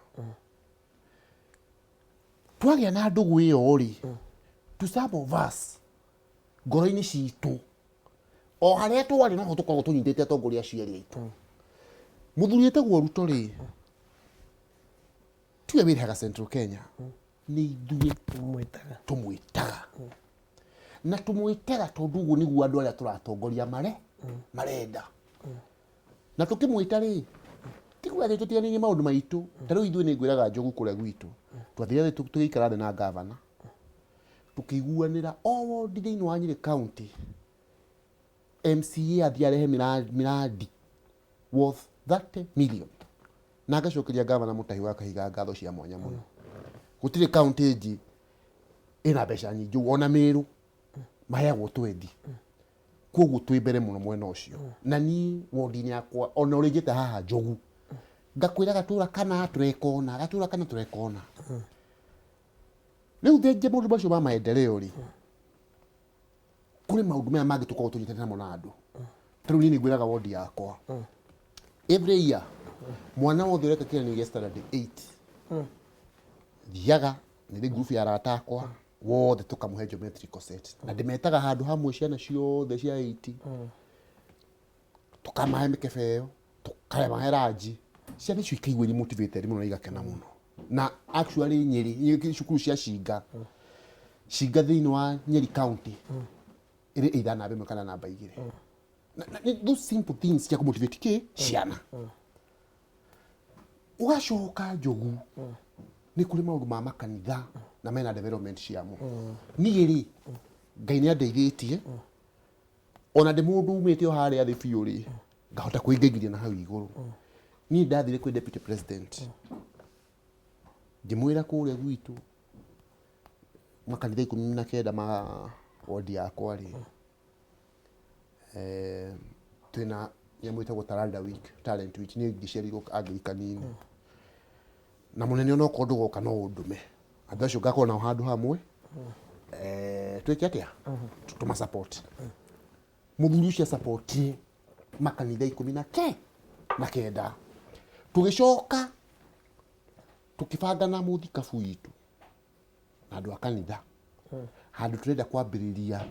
twagia na ndugu iyo ri to some of us ngoro-ini citu o haria twari no tukorwo tunyitite atongoria aciari aitu muthuri etagwo Ruto ri tuya wiraga Central Kenya ni ithuĩ tumwitaga na tumwitaga tondu uguo niguo andu aria turatongoria marenda na tukimwita ri tiguo ati tutianirie maundu maitu tariu ithuĩ ni ngwiraga Njogu kuria gwitu twathire tugikara thi na governor tukiguanira o ward thiini wa Nyeri County MCA athiarehe miradi worth 30 million na agacokeria governor Mutahi wa Kahiga ngatho cia mwanya muno gutire county ingi ina mbeca nyingi ona Meru maheagwo twendi koguo twi mbere muno mwena ucio na ni ward-ini yakwa ona urigite haha Njogu ngakwira gatura kana turekona riu thengia maundu macio ma maendeleo ri kuri maundu maya mangi tukorwo tunyitete namo na andu tariu ni ngwiraga ward yakwa every year mwana wothe ureka kirani gĩa standard 8 thiaga ni group ya arata akwa wothe tukamuhe geometrical set na ndimetaga handu hamwe ciana ciothe cia 8 tukamahe mikebe iyo tukamahe ranji ciana icio ikaigua ni motivated muno na igakena muno na actually Nyeri cukuru cia Shinga thiini wa Nyeri County iri either namba imwe kana namba igiri na those simple things cia kumotivate ciana ugacoka Njogu ni kuri maundu ma makanitha na mena development ciamo ni ri Ngai ni andeithĩtie ona ndi mundu umite o haria thi biũ ri ngahota kwĩngĩngĩria na hau iguru ni ndathire kwĩ deputy president ngĩmwĩra kũrĩa gwitu makanitha 19 ma ward yakwa ri twina nyamũ ĩtagwo talent week ni ngĩcerirwo Anglican na munene ona ko ndugoka no undume andu acio ngakorwo nao handu hamwe twike atia tutuma support muthuri ucio support makanitha 19 tugicoka tukibanga na muthikabu itu na andu akanitha handu turenda kwambiriria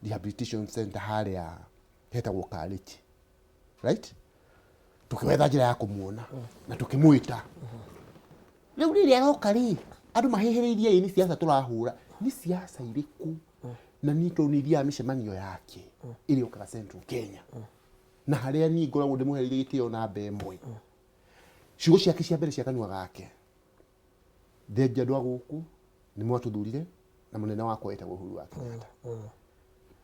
rehabilitation center haria hetagwo Karĩki right tukiwetha njira ya kumuona na tukimwita riu riri aroka ri andu maheheririe ni siasa turahura ni siasa iriku na ni toniria micemanio yake iri okaga Central Kenya na haria ni ngoragwo ndimuheririe gitio na mbemwe ciugo ciake cia mbere cia kanua gake ndenja ndwa guku ni mwatuthurire na munene wakwa etagwo Uhuru wa Kenyatta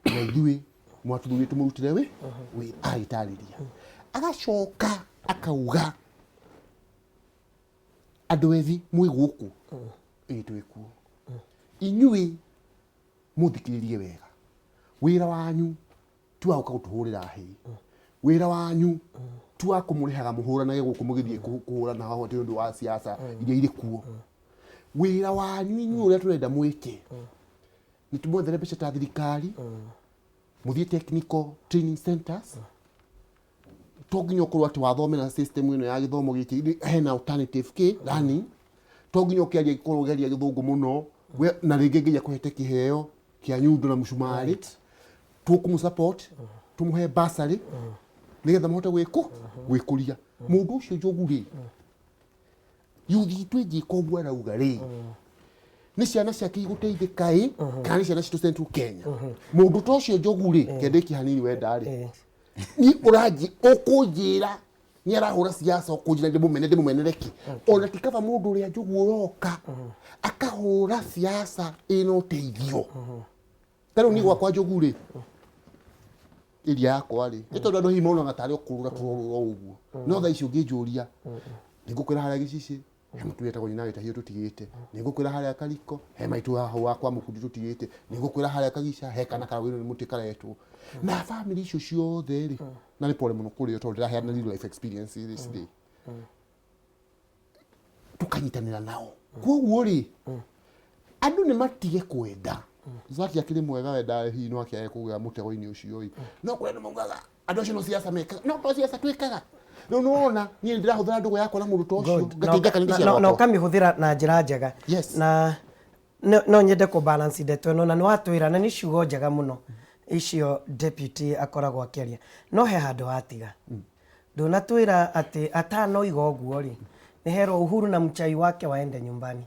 na ithuĩ mwatuthurire tumurutire we agitariria agacoka akauga andu ethi mwi guku itwikuo inyuĩ muthikiririe wega wira wanyu tuwa gutuhurira hi wira wanyu tuwa kumurihaga muhuranage guku mugithie kuhurana haho ti undu wa siasa iria iri kuo wira wanyu inyuĩ uria turenda mwike ni tumwethere mbeca ta thirikari muthie technical training centers toginya okorwo ati wathome na system ino ya githomo giki hena alternative learning toginya okiaria ikorwo geria githungu muno na ringi nginya kuhete kiheo kia nyundo na mushumari tukumu support tumuhe bursary nigetha mahote gwikuria mundu ucio Njogu ri yuthi twiji kobwa rauga ri ni ciana ciake iguteithika kana ciana citu Central Kenya mundu to ucio Njogu ri kendeki hanini wenda ri ni uraji ukunjira ni arahura siasa ukunjira ndimumenereki ona tikava mundu ria Njogu uroka akahura siasa ino teithio tero ni gwakwa Njogu ri iria yakwa ri ito ndo himo ona gatari okurura kurura uguo no tha icio nginjuria nigukwira haria gicici mutu yetagwo nyina gitahio tutigite nigukwira haria Kariko he maitu haha wakwa mukundi tutigite nigukwira haria Kagica he kana karawiro ni muti karetwo na family icio ciothe ri na ni pole muno kuri to ndira heana real life experience this day tukanyitanira nao koguo ri andu ni matige kwenda Zaki akiri mwega wenda hihi no akiaye kuga mutego-ini ucio ri no kwenda mugaga andu acio no siasa mekaga no to siasa twikaga no nona ni ndirahuthira ndugu yakwa na muruto ucio gakinga kanini cia no kamihũthĩra na njĩra njega na no nyende ku balance ndeto ĩno na nĩ watwĩra na nĩ ciugo njega mũno icio deputy akoragwo akĩaria no he handũ hatiga ndũnatwĩra atĩ atanoiga ũguo rĩ nĩ hero Uhuru na mchai wake waende nyumbani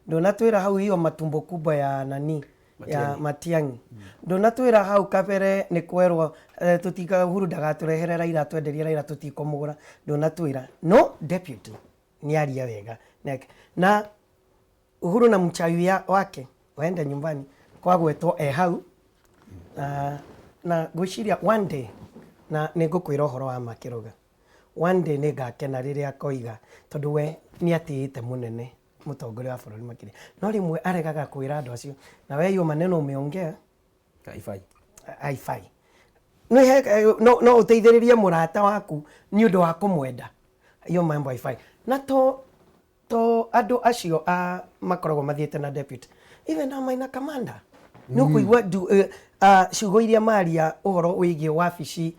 ndũnatwĩra hau hiyo matumbo kubwa ya nani ya Matiang'i ndũnatwĩra hau kabere nĩ kwerwo tũtika Uhuru ndagatũrehere Raila twenderie Raila tũtikomũgũra ndũnatwĩra no deputy nĩ aria wega na Uhuru na mchai wake waende nyumbani kwa gwetwo hau na gwĩciria one day na nĩ ngũkwĩra ũhoro wa Makĩruga one day nĩ ngakena rĩrĩa akoiga tondũ we nĩ atĩĩte mũnene mũtongoria wa bũrũri makĩria no rĩmwe aregaga kwĩra andũ acio na we hiyo maneno umeongea haifai no ũteithĩrĩrie mũrata waku nĩ ũndũ wa kũmwenda hiyo mambo haifai na to andũ acio makoragwo mathiĩte na deputy even na Maina Kamanda nĩ ũkũigua ciugo iria maria ũhoro wĩgiĩ wabici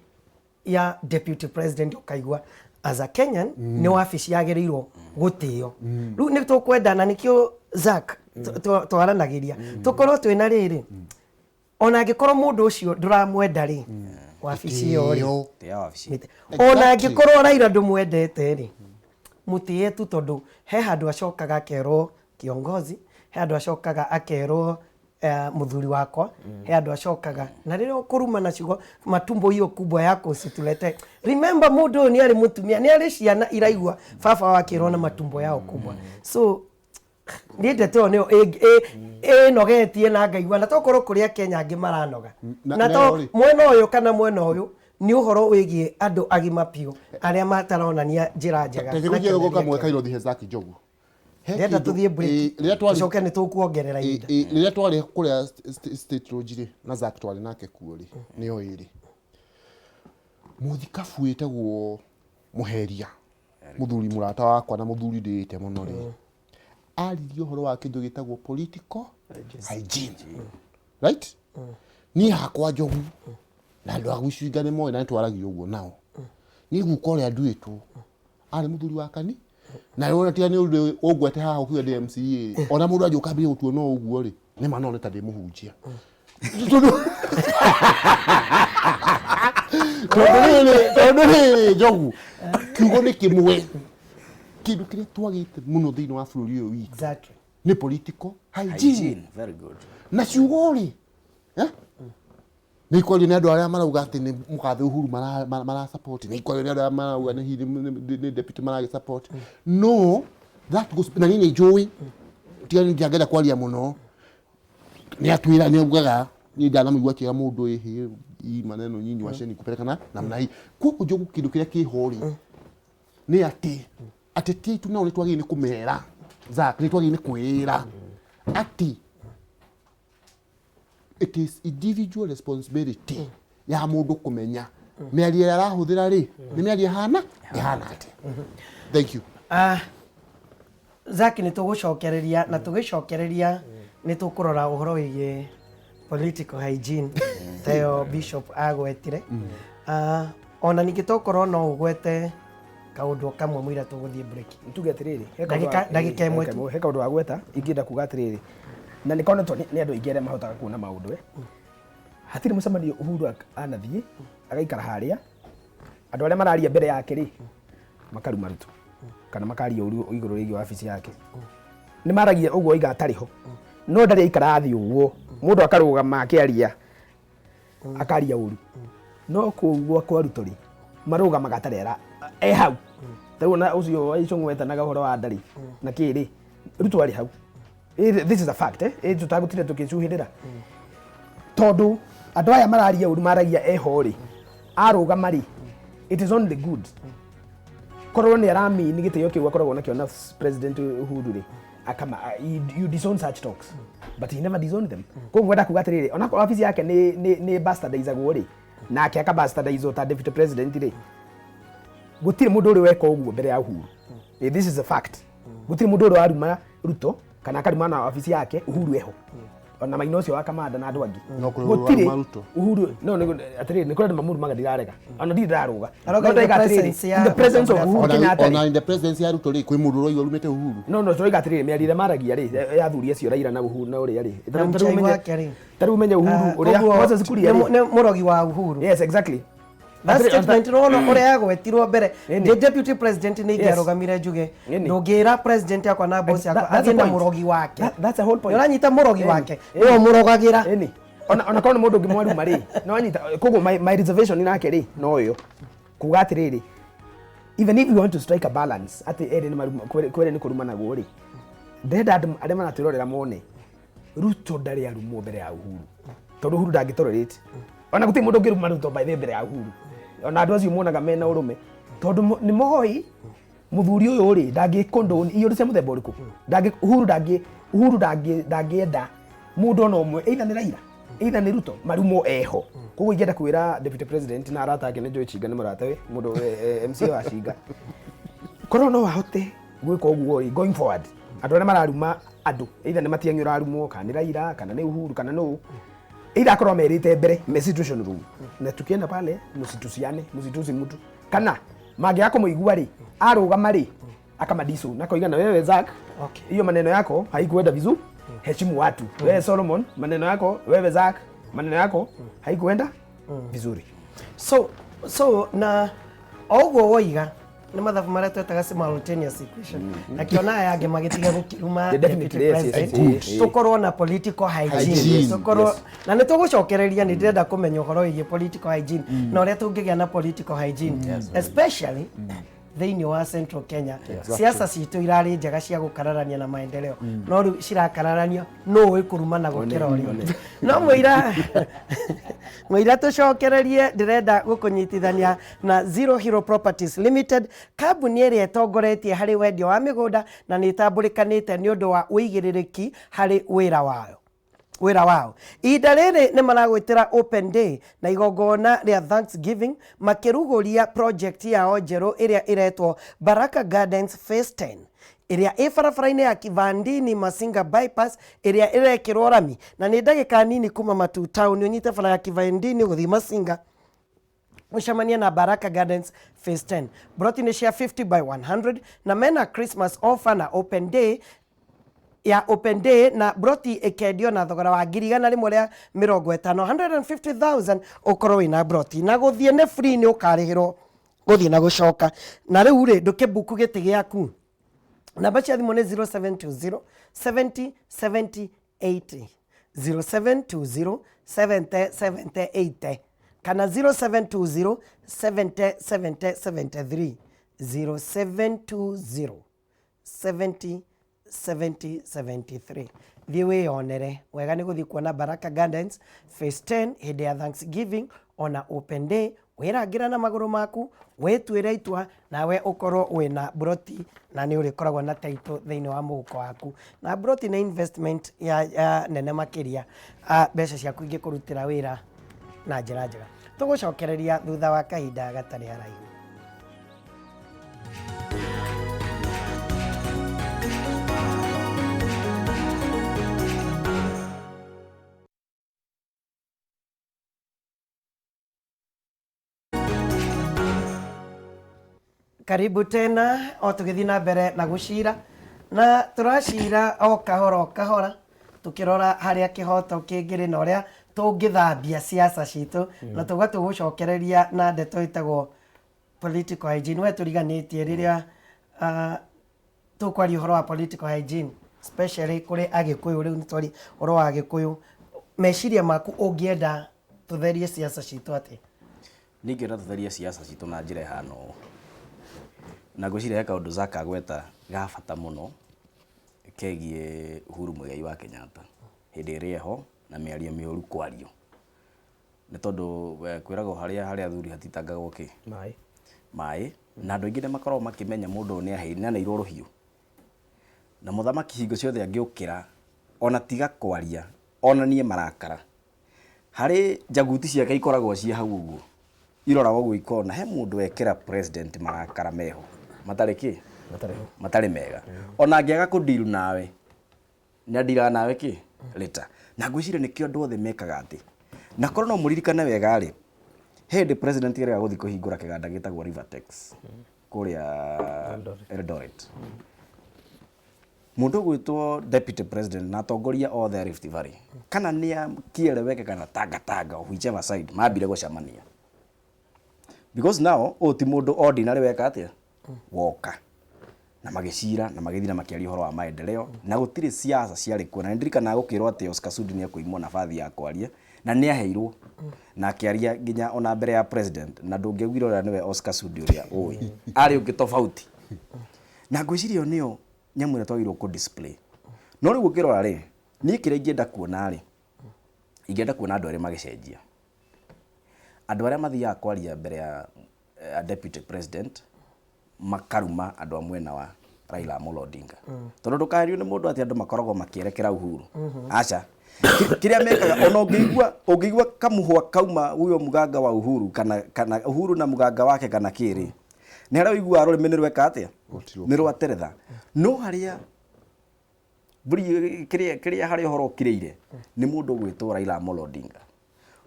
ya deputy president ũkaigua as a Kenyan nĩ wabici yagĩrĩirwo gũtĩo rĩu nĩ tũkwendana nĩkĩo Zack twaranagĩria tũkorwo twĩna rĩrĩ ona angĩkorwo mũndũ ũcio ndũramwenda rĩ wabici ĩyo rĩ ona angĩkorwo Raila ndũmwendete rĩ mũtĩe tu tondũ he handũ acokaga akerwo kiongozi he handũ acokaga akerwo muthuri wakwa he andũ acokaga na rĩrĩa ũkũruma na ciugo matumbo hiyo kubwa yako situlete remember mũndũ ũyũ nĩ arĩ mũtumia nĩ arĩ ciana iraigua baba wakĩrwo na matumbo yao kubwa so nĩ ndete ĩyo nĩyo ĩnogetie na ngaigua na tokorwo kũrĩa Kenya angĩ maranoga na to mwena ũyũ kana mwena ũyũ nĩ ũhoro wĩgiĩ andũ agima piũ arĩa mataronania njĩra njega teknolojia gũka mweka iro thihe Zaki Njogu Ndenda tuthiĩ break tucoke nĩ tũkuongerera ihinda rĩrĩa twarĩ kũrĩa state road rĩ na Zaki twarĩ nake kuo rĩ nĩyo ĩrĩ mũthikabu wĩtagwo Mũheria mũthuri mũrata wakwa na mũthuri ndĩte mũno rĩ aririe ũhoro wa kĩndũ gĩtagwo political hygiene right niĩ hakwa Njogu na andũ a gwĩcũnga nĩ moĩ na nĩtwaragia ũguo nao niĩ guka ũrĩa nduĩtwo arĩ mũthuri wa kani na yona tia ni undu ogwete haha ukiwa DMCA ona mundu aje ukambia utuo no uguo ri ni mana oneta ndi muhunjia tondũ Njogu kiugo ni kimwe kindu kiria twagite muno thiini wa bũrũri ũyũ witũ exactly ni political hygiene very good na ciugo ri ni kweli ni andu aria marauga ati ni mukathe Uhuru mara support ni kweli ni andu aria marauga ni deputy mara support no that goes na ni njui tiani njagera kwaria muno ni atwira ni ugaga ni ndana migwa kira mundu ihi i maneno nyinyi washeni kupelekana namna hii kuko Njogu kindu kiria kihori ni ati titu nao ni twagi ni kumera Zaki ni twagi ni kwira ati it is individual responsibility ya mundu kumenya mĩario arahuthira ri ni mĩario hana ati thank you Zaki nĩ tũgũcokereria na tũgĩcokereria nĩ tũkũrora ũhoro wĩgiĩ political hygiene tayo bishop agwetire ona ningĩ tokorwo no ũgwete kaũndũ kamwe mũira tũgũthiĩ break tuge atiriri ndagĩka ĩmwe tu he kaũndũ wa gweta ingĩenda kuga atiriri na nĩ konetwo nĩ andũ aingĩ arĩa mahotaga kuona maũndũ hatirĩ mũcemanio Uhuru anathiĩ agaikara harĩa andũ arĩa mararia mbere yake rĩ makaruma rutu kana makaria igũrũ rĩgiĩ wabici yake nĩ maragia ũguo oiga atarĩ ho no ndarĩ aikara thĩ ũguo mũndũ akarũgama akĩaria akaria ũru no kũguo kwa ruto rĩ marũgamaga atarĩ hau tarĩu na ũcio Icũng'ũ etanaga ũhoro wa ndarĩ na kĩrĩ ruto arĩ hau this is a fact tutagutire tukicuhirira tondu andu aya mararia uru maragia eho ri arugama ri it is only good korwo ni arami ni gitio kiu akoragwo nakio na president Uhuru ri akama you disown such talks but he never disowned them ko gwenda kuga atiriri ona office yake ni bastardizagwo ri nake akabastardize ta deputy president ri gutire mundu uri weka uguo mbere ya Uhuru this is a fact gutire mundu uri aruma Ruto kana akarima na ofisi yake Uhuru eho ona maino cio wa kamanda na andu angi No kuri maruto Uhuru no atiri ni kuri mamuru magadirarega ona ndi ndaruga in the presence of Uhuru Kenyatta ona in the presence ya ruto ri kwi mundu roi urumite Uhuru no turiga atiri miarire maragia ri yathuri acio Raila na Uhuru na uria ri taru menye Uhuru uria wacha sikuria ni murogi wa Uhuru. Yes, exactly. That statement no ore yagwetirwo mbere the deputy president ni ngiarugamire njuge ndungira president yakwa na boss yakwa agenda murogi wake. That's the whole point. Uranyita murogi wake niyo murogagira ona kono mundu ngi mwaru mari no anyita kogo my reservation inake ri no yo kuga atiriri even if you want to strike a balance ati ere ni kwere ni kuruma na gori ndenda arema na twirorera mone Ruto ndari arumo mbere ya Uhuru tondu Uhuru ndangitorerete ona guti mundu ngiruma Ruto by the mbere ya Uhuru ona andu acio muonaga mena urume tondu ni mohoi muthuri uyu ri ndangikondoni iyo cia muthemba uriku Uhuru ndangienda mundu ona umwe either ni Raila either ni Ruto marumo eho koguo ingenda kwira deputy president na arata ake ni Joy Chinga ni muratawe mundu MC wa Chinga korwo no ahote gwika uguo going forward andu aria mararuma andu either ni Matiang'i urarumo kana ni Raila kana ni Uhuru kana no either akorwo merite mbere me situation room na tukienda pale musitusi mtu kana magi yako muigua ri arugama ri akamadiso na koiga na wewe Zack hiyo maneno yako haikuenda vizuri heshimu watu wewe Solomon maneno yako wewe Zack maneno yako haikuenda vizuri so na ogo woiga ni mathabu maria twetaga simultaneous equation akiona yange magitiga gukiruma tukorwo na political hygiene tukorwo na ni tugucokereria ni ndirenda kumenya uhoro wigi political hygiene na uria tungigia na political hygiene especially thĩinĩ wa Central Kenya siasa citũ irarĩ njega cia gũkararania na maendeleo no rĩu cirakararania no wĩkũruma na gũkĩra ũrĩa no mũira tũcokererie ndĩrenda gũkũnyitithania na Zero Hero Properties Limited kambuni ĩrĩa ĩtongoretie harĩ wendia wa mĩgũnda na nĩ ĩtambũrĩkanĩte nĩ ũndũ wa ũigĩrĩrĩki harĩ wĩra wao ihinda rĩrĩ nĩ maragwĩtĩra open day na igongona rĩa Thanksgiving makĩrugũria project yao njerũ ĩrĩa ĩretwo Baraka Gardens Phase 10 ĩrĩa ĩ barabara-inĩ ya Kivandini Masinga bypass ĩrĩa ĩrekĩrwo rami na nĩ ndagĩka nini kuma Matu Town ũnyite bara ya Kivandini gũthiĩ Masinga ucemania na Baraka Gardens Phase 10 broti nĩ cia 50 by 100 na mena Christmas offer na open day na broti ikendio na thogora wa ngirigana rimwe ria 150,000 ukorwo wina broti na guthie ne free ni ukarihirwo guthie na gucoka na riu ri ndukibuku giti giaku namba cia thimu ni 0720 70 70 80 0720 70 70 80 kana 0720 70 70 73 0720 70 7073 thiĩ wĩyonere wega nĩ gũthiĩ kuona Baraka Gardens Phase 10 hĩndĩ ya Thanksgiving ona open day wĩrangĩra na magũrũ maku wĩtuĩre itua nawe ũkorwo wĩna broti na nĩ ũrĩkoragwo na taitũ thĩinĩ wa mũhuko waku na broti nĩ investment ya nene makĩria mbeca ciaku ingĩkũrutĩra wĩra na njĩra njega tũgũcokereria thutha wa kahinda gatarĩ haraihu. Karibu tena o tugithii na mbere na gucira na turacira o kahora tukirora haria kihoto kingiri na uria tungithambia siasa citu na tugatugucokereria na ndeto itagwo political hygiene we turiganitie riria tukwaria uhoro wa political hygiene especially kuri agikuyu riu nitwari uhoro wa agikuyu meciria maku ungienda tutherie siasa citu ati ningienda tutherie siasa citu na njira ihana ũũ na gwĩciria kaũndũ Zack agweta ga bata mũno kegie Uhuru Muigai wa Kenyatta hĩndĩ ĩrĩa ho na mĩario mĩũru kwario nĩ tondũ kwĩragwo harĩa athuri hatitangagwo kĩ maĩ na andũ aingĩ nĩ makoragwo makĩmenya mũndũ nĩ aheirwo rũhiũ na mũthamaki hingo ciothe angĩũkĩra ona tiga kwaria ona nie marakara harĩ njaguti ciake ikoragwo cia hau ũguo iroragwo ũguo ikona he mũndũ wekĩra president marakara meho matarĩ mega ona angĩaga kũ deal nawe nĩ deal nawe kĩ later na ngwiciria nikio andu othe mekaga ati na korwo no muririkane wega ri hindi president ĩrĩa gũthi kũhingũra kĩganda gĩtagwo Rivertex kũrĩa Eldoret mundu gwitwo deputy president na atongoria othe Rift Valley kana nia kieleweke kana tanga whichever side mambire gũcamania because now o ti mundu ordinary weka atia woka na magicira na magithina makiaria horo wa maendeleo na gutire siasa ciarĩ kuo na ndirikana gukirwo ati Oscar Sudi ni akuimwo nabathi ya kwaria na ni aheirwo na akiaria nginya ona mbere ya president na ndungĩugire ũrĩa niwe Oscar Sudi ũrĩa ũĩ ari ũngĩ tofauti na ngwiciria nĩo nyamu ĩrĩa twagĩrĩirwo ku display no rĩu ũkĩrora rĩ niĩ kĩrĩa ingĩenda kuona rĩ ingĩenda kuona andũ arĩa magĩcenjia andũ arĩa mathiaga kwaria mbere ya deputy president makaruma andũ a mwena wa Raila Amolo Odinga tondũ ndũkaherio nĩ mũndũ ati andũ makoragwo makĩerekera Uhuru aca kiria mekaga ona ũngĩigua kamuhwa kauma huyo muganga wa Uhuru kana Uhuru na muganga wake kana kĩrĩ nĩ harĩa ũigua rũrĩmĩ nĩ rweka atĩa nĩ rwateretha no harĩa buri kiria harĩa ũhoro ũkirĩire nĩ mũndũ gwĩtwo Raila Amolo Odinga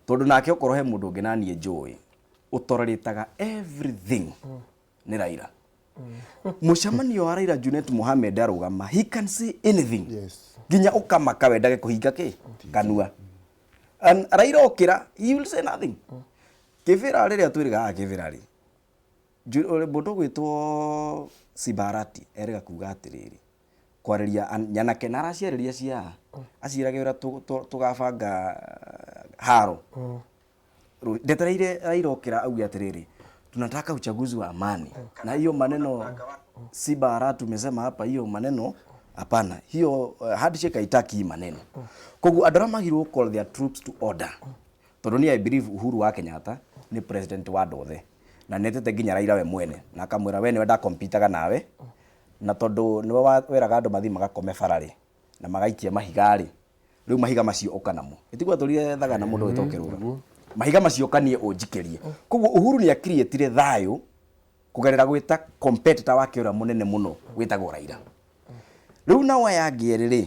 tondũ nake okorwo he mũndũ ũngĩ naniĩ njũĩ ũtoreretaga everything nĩ Raila mucamanio wa Raila Junet Mohamed arugama he can say anything ginya ukamaka wendage kuhinga ki kanua and Raila okira he will say nothing kivira riria twiriga kivira ri mundu gwitwo Sibarati erega kuga atiriri kwareria nyanake naraciariria cia acirage ura tugabanga haro ndetereire Raila okira auge atiriri tunataka uchaguzi wa amani na hiyo maneno Sibara tumesema hapa hiyo maneno hapana hiyo handshake haitaki maneno kogu andũ arĩa magirwo call their troops to order tondũ ni I believe Uhuru wa Kenyatta ni president wa ndothe na netete nginya Raila we mwene na akamwĩra we nĩwe ndakompitaga nawe na tondũ nĩwe weraga andũ mathi magakome bararĩ na magaikia mahigari rĩu mahiga macio ũka namo itigwa tũrire thaga na mũndũ wĩtokĩrũga mahiga macio kanie ũnjikerie koguo Uhuru ni akirietire thayo kugerera gwita competitor wake ũrĩa mũnene mũno gwĩtagwo Raila rĩu na waya ngĩerĩ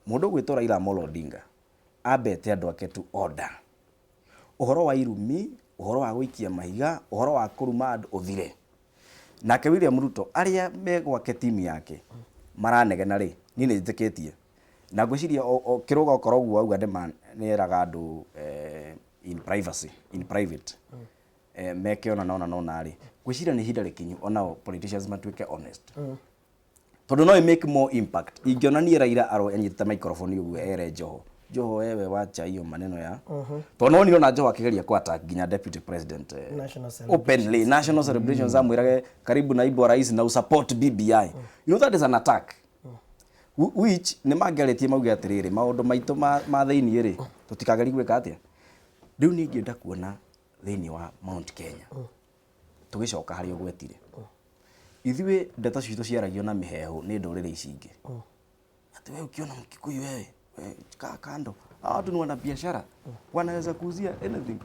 mũndũ gwĩtwo Raila Amolo Odinga abete andũ ake to order ũhoro wa irumi ũhoro wa gũikia mahiga ũhoro wa kũruma andũ ũthire nake William Ruto arĩa megwake timu yake maranegena rĩ niĩ nĩnjĩtĩkĩtie na ngwĩciria kĩrũga okorwo ũguo auga nĩ eraga andũ in private meke ona nona rĩ ngwĩciria nĩ ihinda rĩkinyu ona politicians matuĩke honest tondũ no make more impact ingĩona niĩ Raila anyitĩte microphone ũguo ere Joho wewe wacha hiyo maneno ya tondũ no nĩona Joho akĩgeria kwata nginya deputy president openly national celebrations amwĩrage karibu naibu wa rais na support BBI you know that is an attack which nĩ mangĩarĩtie mauge atĩrĩrĩ maũndũ maitũ ma thĩinĩ rĩ tũtikageri gwĩka atĩa rĩu niĩ ngĩenda kuona thĩinĩ wa Mount Kenya tũgĩcoka harĩa ũgwetire ithuĩ ndeto citũ ciaragio na mĩhehu nĩ ndũrĩrĩ ici ingĩ ati wewe ukiona Mkikuyu wewe kaa kando watu ni wana biashara wanaweza kuuzia anything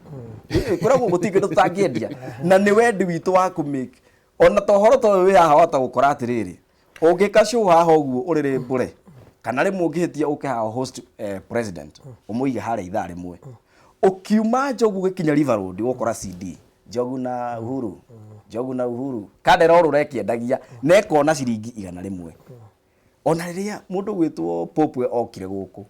kuragwo gutinge tutangĩendia na nĩ wendi witũ wa ku make ona tohoro to we haha wata gukora atiriri ũngĩka show haha ũguo ũrĩrĩ mbure kana rĩmwe ũngĩhĩtia ũke haha host president ũmũige harĩa ithaa rĩmwe ukiuma Njogu gĩkinya River Road ũgũkora CD Njogu na Uhuru kadera oro rekiendagia nekona ciringi 100 ona rĩrĩa mũndũ gwĩtwo Pope okire gũkũ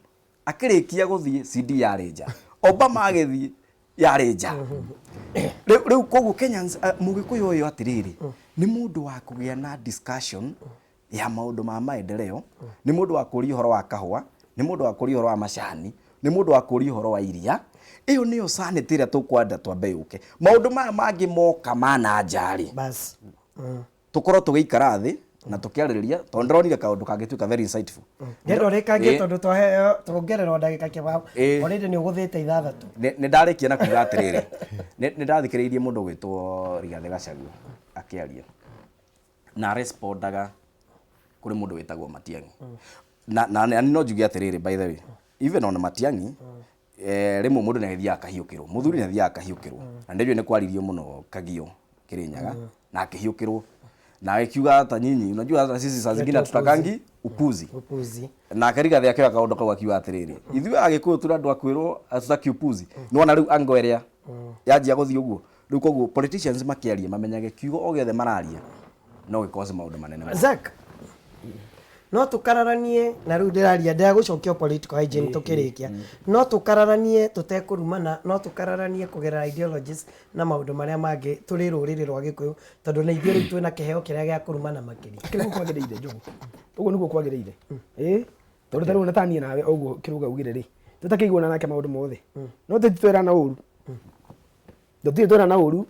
akĩrĩkia gũthiĩ CD yarĩ nja Obama agĩthiĩ yarĩ nja rĩu koguo Kenyans mũgĩkũyũ ũyũ atirĩrĩ nĩ mũndũ wa kũgĩa na discussion ya maũndũ ma maendeleo nĩ mũndũ wa kũria ũhoro wa kahũa nĩ mũndũ wa kũria ũhoro wa macani nĩ mũndũ wa kũria ũhoro wa iria iyo niyo sanity ĩrĩa tũkwenda twambe yũke maũndũ maya mangĩ moka mana njari bas tukorwo tũgĩikara thĩ na tukiarĩrĩria tondũ ndĩronire kaũndũ kangĩtuĩka very insightful ngendo rĩkangĩ tondũ twaheo tuongererwo ndagĩka kĩbao already nĩ ũgũthĩte ithathatũ nĩ ndarĩkia na kuga atĩrĩrĩ nĩ ndathikĩrĩirie mũndũ gwĩtwo Rigathĩ Gachagua akĩaria na respondaga kũrĩ mũndũ wĩtagwo Matiang'i na no njuge atĩrĩrĩ by the way even on Matiang'i rĩmwe mũndũ nĩ athiaga akahiũkĩrwo mũthuri nĩ athiaga akahiũkĩrwo na ndĩrĩo nĩ kwaririo mũno Kagio Kĩrĩnyaga na akĩhiũkĩrwo na akiuga hata nyinyi unajua hata sisi saa zingine tutakangi upuzi na akariga thia kio akaondoka kwa kiwa atiriri ithuĩ agĩkũyũ tũrĩ andũ akwĩrwo atutaki upuzi nĩwona rĩu ango ĩrĩa yanjia gũthiĩ ũguo rĩu koguo politicians makĩaria mamenyage kiugo o gĩothe mararia no gĩkose maũndũ manene Zack no tukararanie na riu ndiraria ndagũcokia political hygiene tukirikia no tukararanie tutekurumana no tukararanie kugerera ideologies na maundu maria mangi turi ruriri rwa Gikuyu tondu na ithuĩ riu twina kiheo kiria gia kurumana makiri kĩrĩa kwagĩrĩire Njogu ũguo nĩguo kwagĩrĩire tondu tarĩu na tanie nawe ũguo kĩruga ugire ri tutakĩiguana nake maundu mothe no tutitwĩrana ũru tutitwĩrana ũru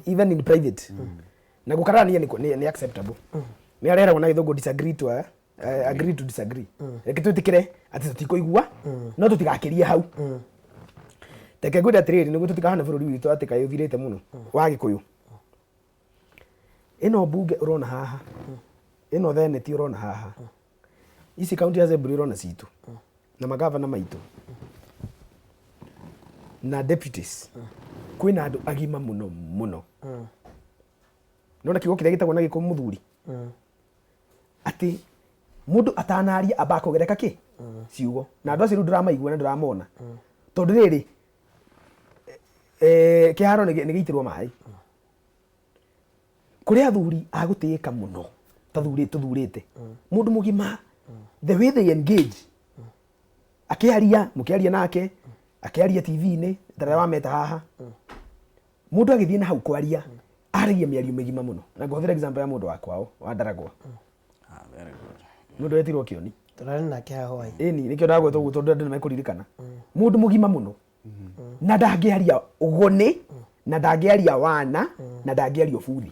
even in private na gukararania ni acceptable ni arera na githungu disagree to agree to disagree reke twitikire ati tutikoigua no tutigakirie hau teke ngwenda atiriri niguo tutikahana bururi witu ati kaĩ uthirite muno wa Gikuyu ino bunge urona haha ino theneti urona haha ici county assembly urona citu na magavana maitu na deputies kwina andu agima muno nona kiugo kiria gitagwo na Gikuyu muthuri ati mundu atanaria amba kugereka ki ciugo na andu acio ndiramaigua na ndiramona tondu riri kiharo ni giitirwo mai kuri athuri agutiika muno tuthurite mundu mugima the way they engage akiaria mukiaria nake akiaria TV-ini ndara wa meta haha mundu agithie na hau kwaria aragia miario migima muno na ngothera example ya mundu wa kwao wa Ndaragwa very good mundu etirwo Kioni turari nake hawai ni nikio ndagwetwo guto ndu ndu mekuririkana mundu mugima muno na ndangiaria ugoni na ndangiaria wana na ndangiaria buthi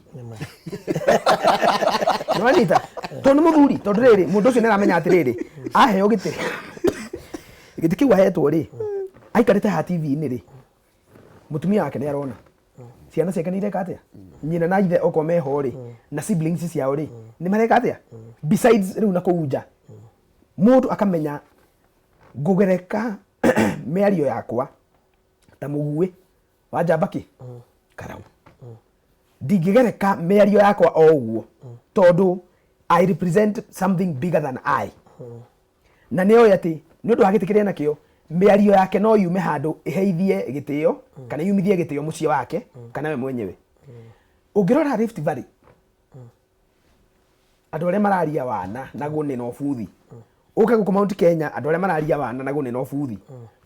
no anita tondu muthuri tondu riri mundu ucio niramenya atiriri aheo giti kiu ahetwo ri aikarite ha TV-ini ri mutumia wake ni arona ciana ciake ni ireka atia nyina na ithe oko meho ri na siblings ciao ri ni mareka atia besides riu na kuunja mundu akamenya ngugereka miario yakwa ta mugue wa njambaki karau ndigigereka miario yakwa o uguo tondu I represent something bigger than I na nio yati ni undu agitikiria nakio miario yake no yume handu iheithie gitio kana yumithie gitio mucie wake kana we mwenyewe ungirora Rift Valley andu aria mararia wana na gune no buthi uke guku Mount Kenya andu aria mararia wana na gune no buthi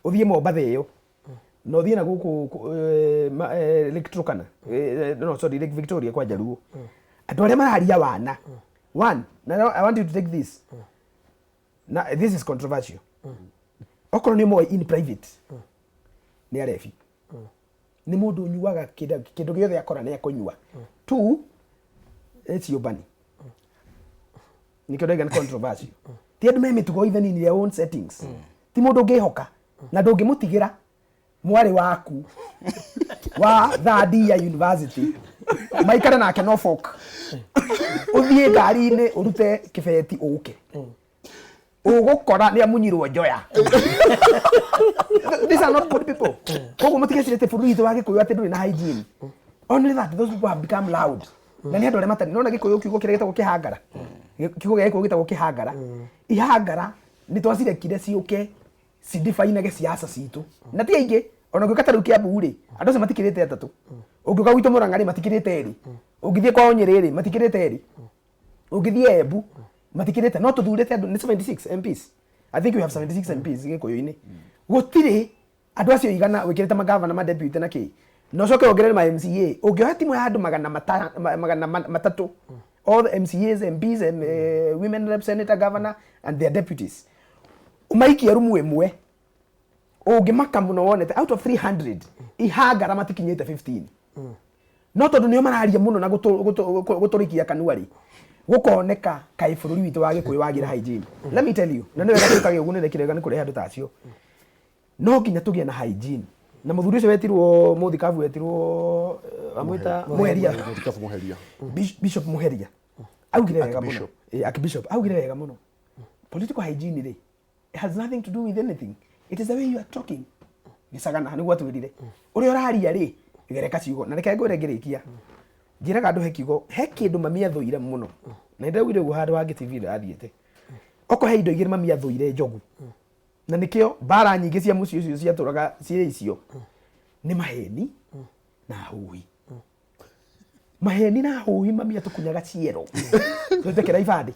uthie Mombatha iyo no thie na guku Lake Turkana no sorry Lake Victoria kwa Jaluo andu aria mararia wana one now I want you to take this now this is controversial okoro ni mo in private ni arefi ni mundu nyuaga kindu giothe akora ni akunyua two it's your bunny ni kindu gani controversial ti andu me mitugo even in their own settings ti mundu ngihoka na ndungimutigira mwari waku wa Thadia University maikara nake Norfolk uthie ngari-ini urute kibeti uke ugukora ni amunyirwo njoya these are not good people koguo mutigecirite bururi witu wa Gikuyu ati nduri na hygiene only that those people have become loud na ni andu aria matari nona Gikuyu kiugo kiria gitagwo kihangara kiugo gia Gikuyu gitagwo kihangara ihangara ni twacirekire ciuke cidifainage ciaca citu na ti aingi ona ngukata riu Kiambu ri andu acio matikirite atatu ungiuka gwitu Murang'a matikirite eri ungithie kwa Nyeri matikirite eri ungithie Embu matikirite no tuthurite andu ni 76 MPs I think we have 76 MPs Gikuyu-ini gutiri andu acio igana wikirite magavana ma deputy na ki no coke ongerere ma MCA ungioha timu ya andu magana matatu all the MCAs MPs women representative governor and their deputies umaikia rumu imwe ungimaka muno wonete out of 300 ihangara matikinyite 15 no tondu nio mararia muno na guturikia kanuari gukoneka kai bururi witu wa Gikuyu wagira hygiene let me tell you na niwe gatukage ugunire kirega ni kureha andu tacio no nginya tugie na hygiene na muthuri ucio wetirwo muthikavu wetirwo amwita Muheria Bishop Muheria augire wega muno Archbishop augire wega muno political hygiene ri it has nothing to do with anything it is the way you are talking gisagana ni gwatwirire uri oraria ri gereka ciugo na reke ngwire ngirikia njiraga andu he kindu mami athuire muno na ndagwire guo handu hangi TV rathiete oko he indo igiri mami athuire njogu na nikio bara nyingi cia muci ucio ciaturaga cie icio ni maheni na hui maheni na hui mami atukunyaga ciero twetekera ibandi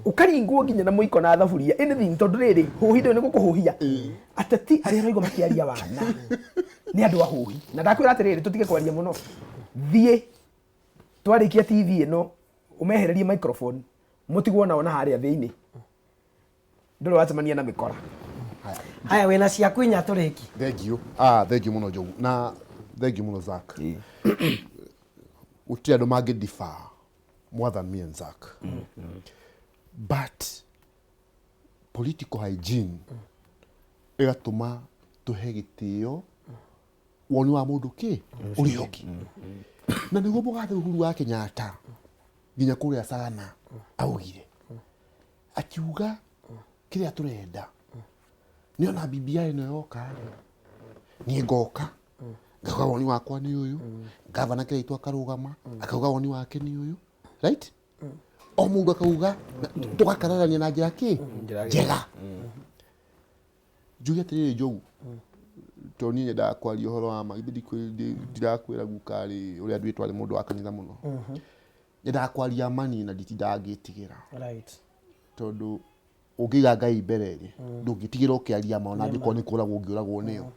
ukaringwo nginya na muiko na thaburia anything tondu riri huhi ndo ni gukuhuhia ateti ari roigo makiaria wana ni andu a huhi na ndakwira atiriri tutige kwaria muno thie twarikia TV ino umehererie microphone mutigwo naona haria thiini ndoro wacemania na mikora haya wena ciaku inya turiki thank you muno Jogu na thank you muno Zak utia ndo mage differ more than me and Zak but political hygiene igatuma tuhe gitio woni wa mundu ki urioki na niguo mugathe Uhuru wa Kenyatta nginya kuria sana augire akiuga kiria turenda niona BBI no yoka ni ngoka ngauga woni wakwa ni uyu gavana kire itwa karugama akauga woni wake ni uyu right o mundu akauga tugakararania na njira ki njega juge tiri Jogu toni ne da kwaria horo wa magidi ndirakwira gukari uri andu itwale mundu akanitha muno nda kwaria mani na nditindagitigira right tondu ugiga ngai mbere ri ndungitigira ukiaria ma ona ndiko ni kuragwo ngiuragwo niyo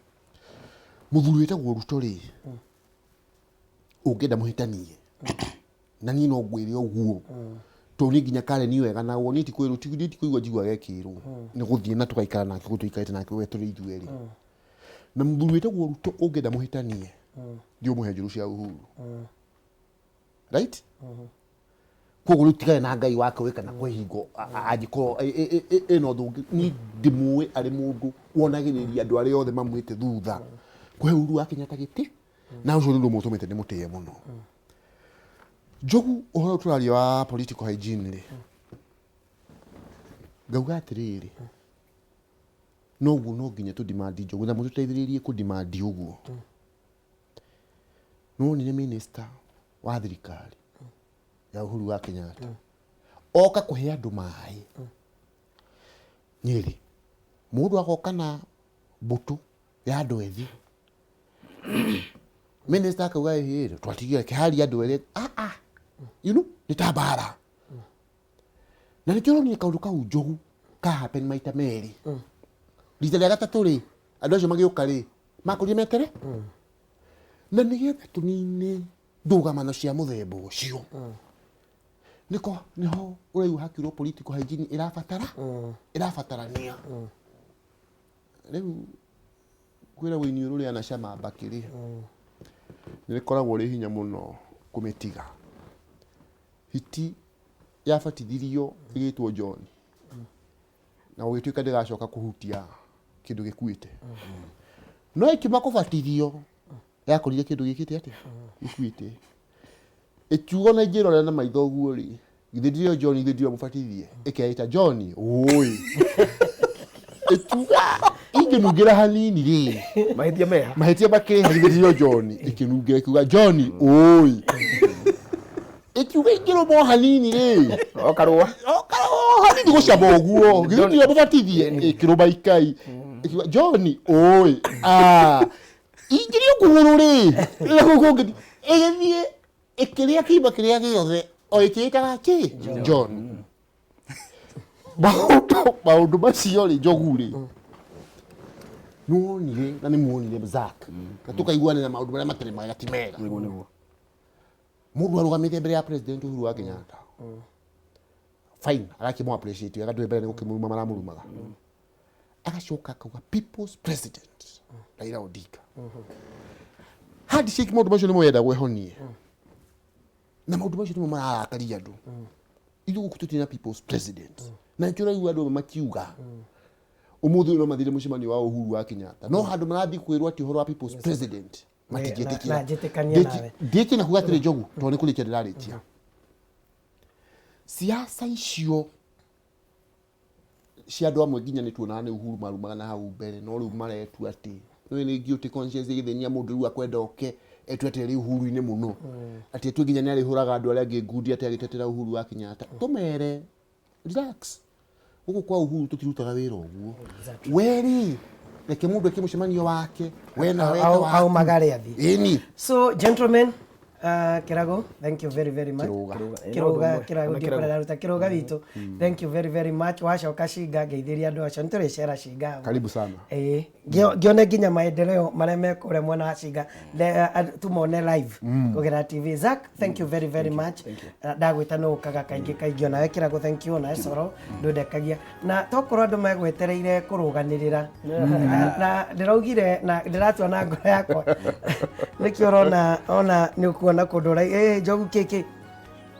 muthuri wetagwo Ruto ri ungenda muhitanie na ni no ngwire oguo toni nginya kare ni wega na woni ti kwiru ti kuigwa jigwa gekirwo ni guthie na tugaikara nake gutuikarite nake weturi ithueri na muthuri wetagwo Ruto ungenda muhitanie ndio muhenjuru cia Uhuru right koguo tigae na ngai wake weka na kwehingo angiko eno thungi ni ndimue ari mundu wonagiriria andu ari othe mamwite thutha kwe Uhuru wa Kenyatta giti na ucio ndu mutumite ni mutie muno Jogu ohoro turaria wa political hygiene ri gauga atiriri noguo no nginya tu demand Jogu na mututeithiririe ku demand uguo no ni minister wa thirikari ya Uhuru wa Kenyatta oka kuhe andu mai nyeri mundu agoka na butu ya andu ethi minister akauga hiri twatigira kihari andu eri you know nitabara na nikiro ni kaundu kau Jogu ka happen maita meri rita rĩa gatatũ ri andu acio magĩũka ri makurie metere na nigetha tunine ndũgamano cia muthemba ucio niko niho uraiu hakirwo political hygiene irabatarania riu kwira winiuru ria na cama bakiri nirikoragwo ri hinya muno kumitiga hiti yabatithirio igitwo John na ugituika ndigacoka kuhutia kindu gikuite no ikima kubatithio yakorire kindu gikite ati gikuite echugo na njiro na maitho guo ri githirio John githirio mubatithie ikeita John oi echuga inginungira hanini ri mahitia bakire githirio John ikinungira kuga John oi echuga ingiro mo hanini ri okarwa hanini gucaba guo githirio mubatithie ikiruba ikai John oi ingirio kuguru ri gugu egethie ikiria kiba kiria giothe o ikitaga ki John maundu macio ri Jogu ri nuonire na ni muonire Zak na tukaiguana na maundu maria matari mega ti mega niguo mundu arugamite mbere ya president Uhuru wa Kenyatta fine arakimo appreciate agatwe mbere ni gukimuruma maramurumaga agacoka akauga people's president Raila Odinga hadi shiki maundu macio ni mwenda gwehonie na maundu macio ni mararakaria andu ithugu kututina people's president na njura yu andu makiuga umuthi no mathire mucimani wa Uhuru wa Kenyatta no handu marathi kwirwa ati horo wa people's president matigetikira ndiki na kugatire Jogu to ni kulikia ndiraritia siasa icio cia andu amwe nginya ni tuonaga ni Uhuru marumaga na hau mbere no riu maretu ati no ni guilty conscience githenia mundu ru akwenda oke etweterera uhuru-ini muno ati etwe nginya nari huraga andu aria angi ngundi ati agitetera uhuru wa Kenyatta tumere relax guku kwa uhuru tutirutaga wira uguo weri reke mundu eke mucemanio wake wena weta au magare athi ini so gentlemen Kirago, thank you very much. Kirago ngikorera ruta Kirago witu. Thank you very much. Wacoka Shinga ngeithiria andu acio nturi cera Shinga. Karibu sana. Ngione nginya maendeleo maria mekure mwena wa Shinga tumone live kugera TV. Zack, thank you very much. Ndagwita no kaga kaingi ona Kirago, thank you na Coro ndundekagia na tokorwo andu megwetereire kuruganirira na ndiraugire na ndiratua na ngoro yakwa nikio ona ni kuona kundura njogu kiki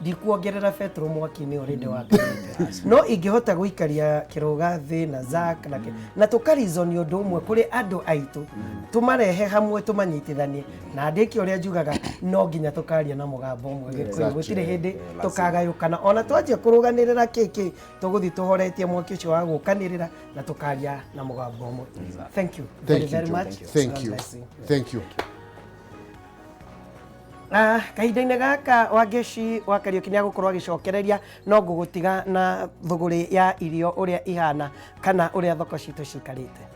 ndikuongerera petro mwaki-ini already wakarite no ingihota guikaria Kiruga thi na Zack na tukarizoni undu umwe kuri andu aitu tumarehe hamwe tumanyitithanie na ndiki uria njugaga no nginya tukaria na mugambo umwe gikuyu gutire hindi tukagayukana ona twanjia kuruganirira kiki tuguthi tuhoretie mwaki ucio wa gukanirira na tukaria na mugambo umwe. Thank you very much. Thank you. Kahinda-inĩ gaka Wangeci wa Kariuki nĩ agũkorwo agĩcokereria no ngũgũtiga na thũgũrĩ ya irio ũrĩa ihana kana ũrĩa thoko citũ cikarĩte.